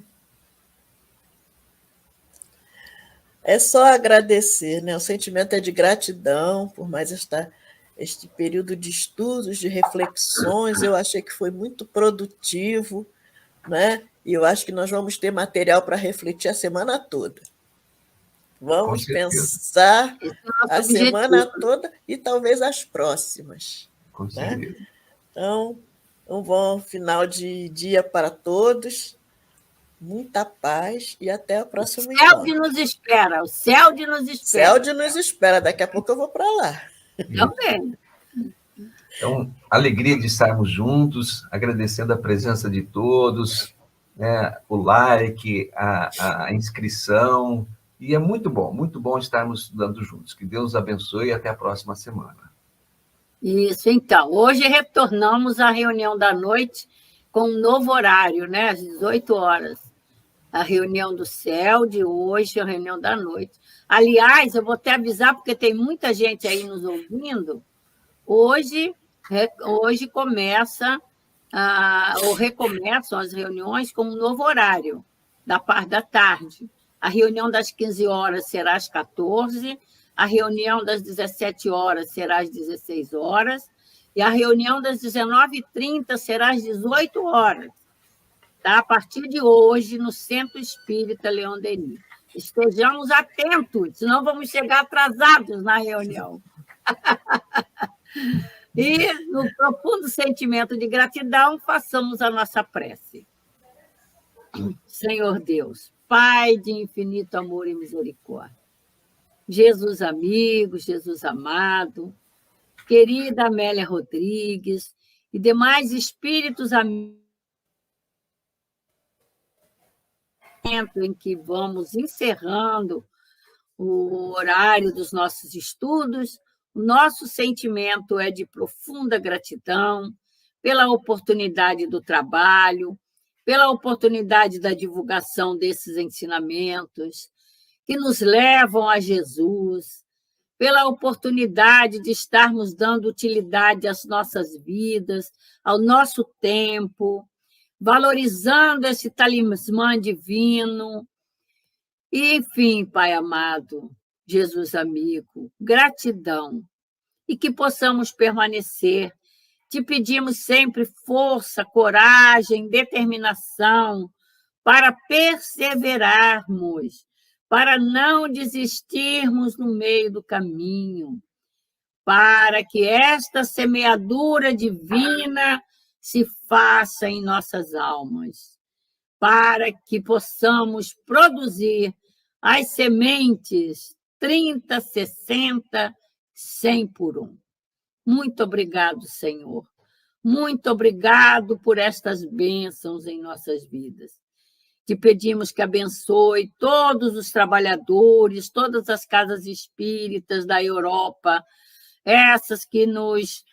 É só agradecer, né? O sentimento é de gratidão por mais este período de estudos, de reflexões. Eu achei que foi muito produtivo, né? E eu acho que nós vamos ter material para refletir a semana toda. Vamos pensar a semana toda e talvez as próximas. Com certeza. Né? Então, um bom final de dia para todos, muita paz e até o próximo encontro. O céu de nos espera, o céu de nos espera. O céu de nos espera, daqui a pouco eu vou para lá. Também. Então, alegria de estarmos juntos, agradecendo a presença de todos, né, o like, a inscrição. E é muito bom estarmos estudando juntos. Que Deus abençoe e até a próxima semana. Isso, então. Hoje retornamos à reunião da noite com um novo horário, né? Às 18 horas. A reunião do céu de hoje, a reunião da noite. Aliás, eu vou até avisar, porque tem muita gente aí nos ouvindo. Hoje começa, ou recomeçam as reuniões com um novo horário, da parte da tarde. A reunião das 15 horas será às 14, a reunião das 17 horas será às 16 horas, e a reunião das 19h30 será às 18 horas, tá? A partir de hoje, no Centro Espírita Leon Denis. Estejamos atentos, senão vamos chegar atrasados na reunião. E, no profundo sentimento de gratidão, façamos a nossa prece. Senhor Deus, Pai de infinito amor e misericórdia, Jesus amigo, Jesus amado, querida Amélia Rodrigues e demais espíritos amigos, em que vamos encerrando o horário dos nossos estudos, o nosso sentimento é de profunda gratidão pela oportunidade do trabalho, pela oportunidade da divulgação desses ensinamentos que nos levam a Jesus, pela oportunidade de estarmos dando utilidade às nossas vidas, ao nosso tempo, valorizando esse talismã divino. E, enfim, Pai amado, Jesus amigo, gratidão, e que possamos permanecer. Te pedimos sempre força, coragem, determinação para perseverarmos, para não desistirmos no meio do caminho, para que esta semeadura divina se faça em nossas almas, para que possamos produzir as sementes 30, 60, 100 por um. Muito obrigado, Senhor. Muito obrigado por estas bênçãos em nossas vidas. Te pedimos que abençoe todos os trabalhadores, todas as casas espíritas da Europa, essas que nos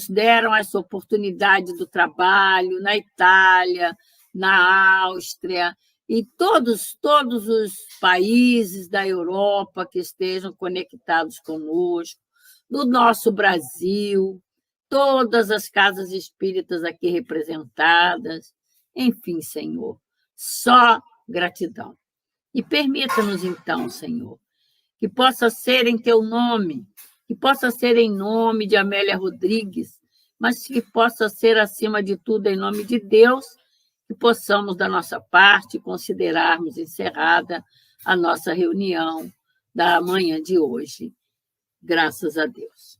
deram essa oportunidade do trabalho na Itália, na Áustria, e todos os países da Europa que estejam conectados conosco, do nosso Brasil, todas as casas espíritas aqui representadas, enfim, Senhor, só gratidão. E permita-nos, então, Senhor, que possa ser em teu nome, que possa ser em nome de Amélia Rodrigues, mas que possa ser, acima de tudo, em nome de Deus, que possamos, da nossa parte, considerarmos encerrada a nossa reunião da manhã de hoje. Graças a Deus.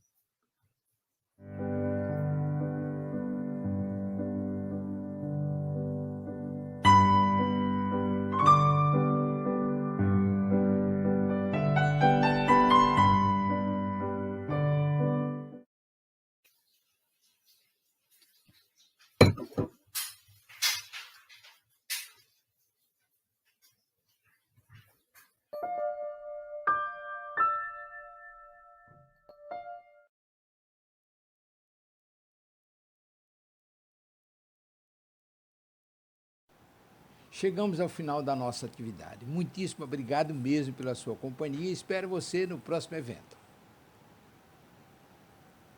Chegamos ao final da nossa atividade. Muitíssimo obrigado mesmo pela sua companhia e espero você no próximo evento.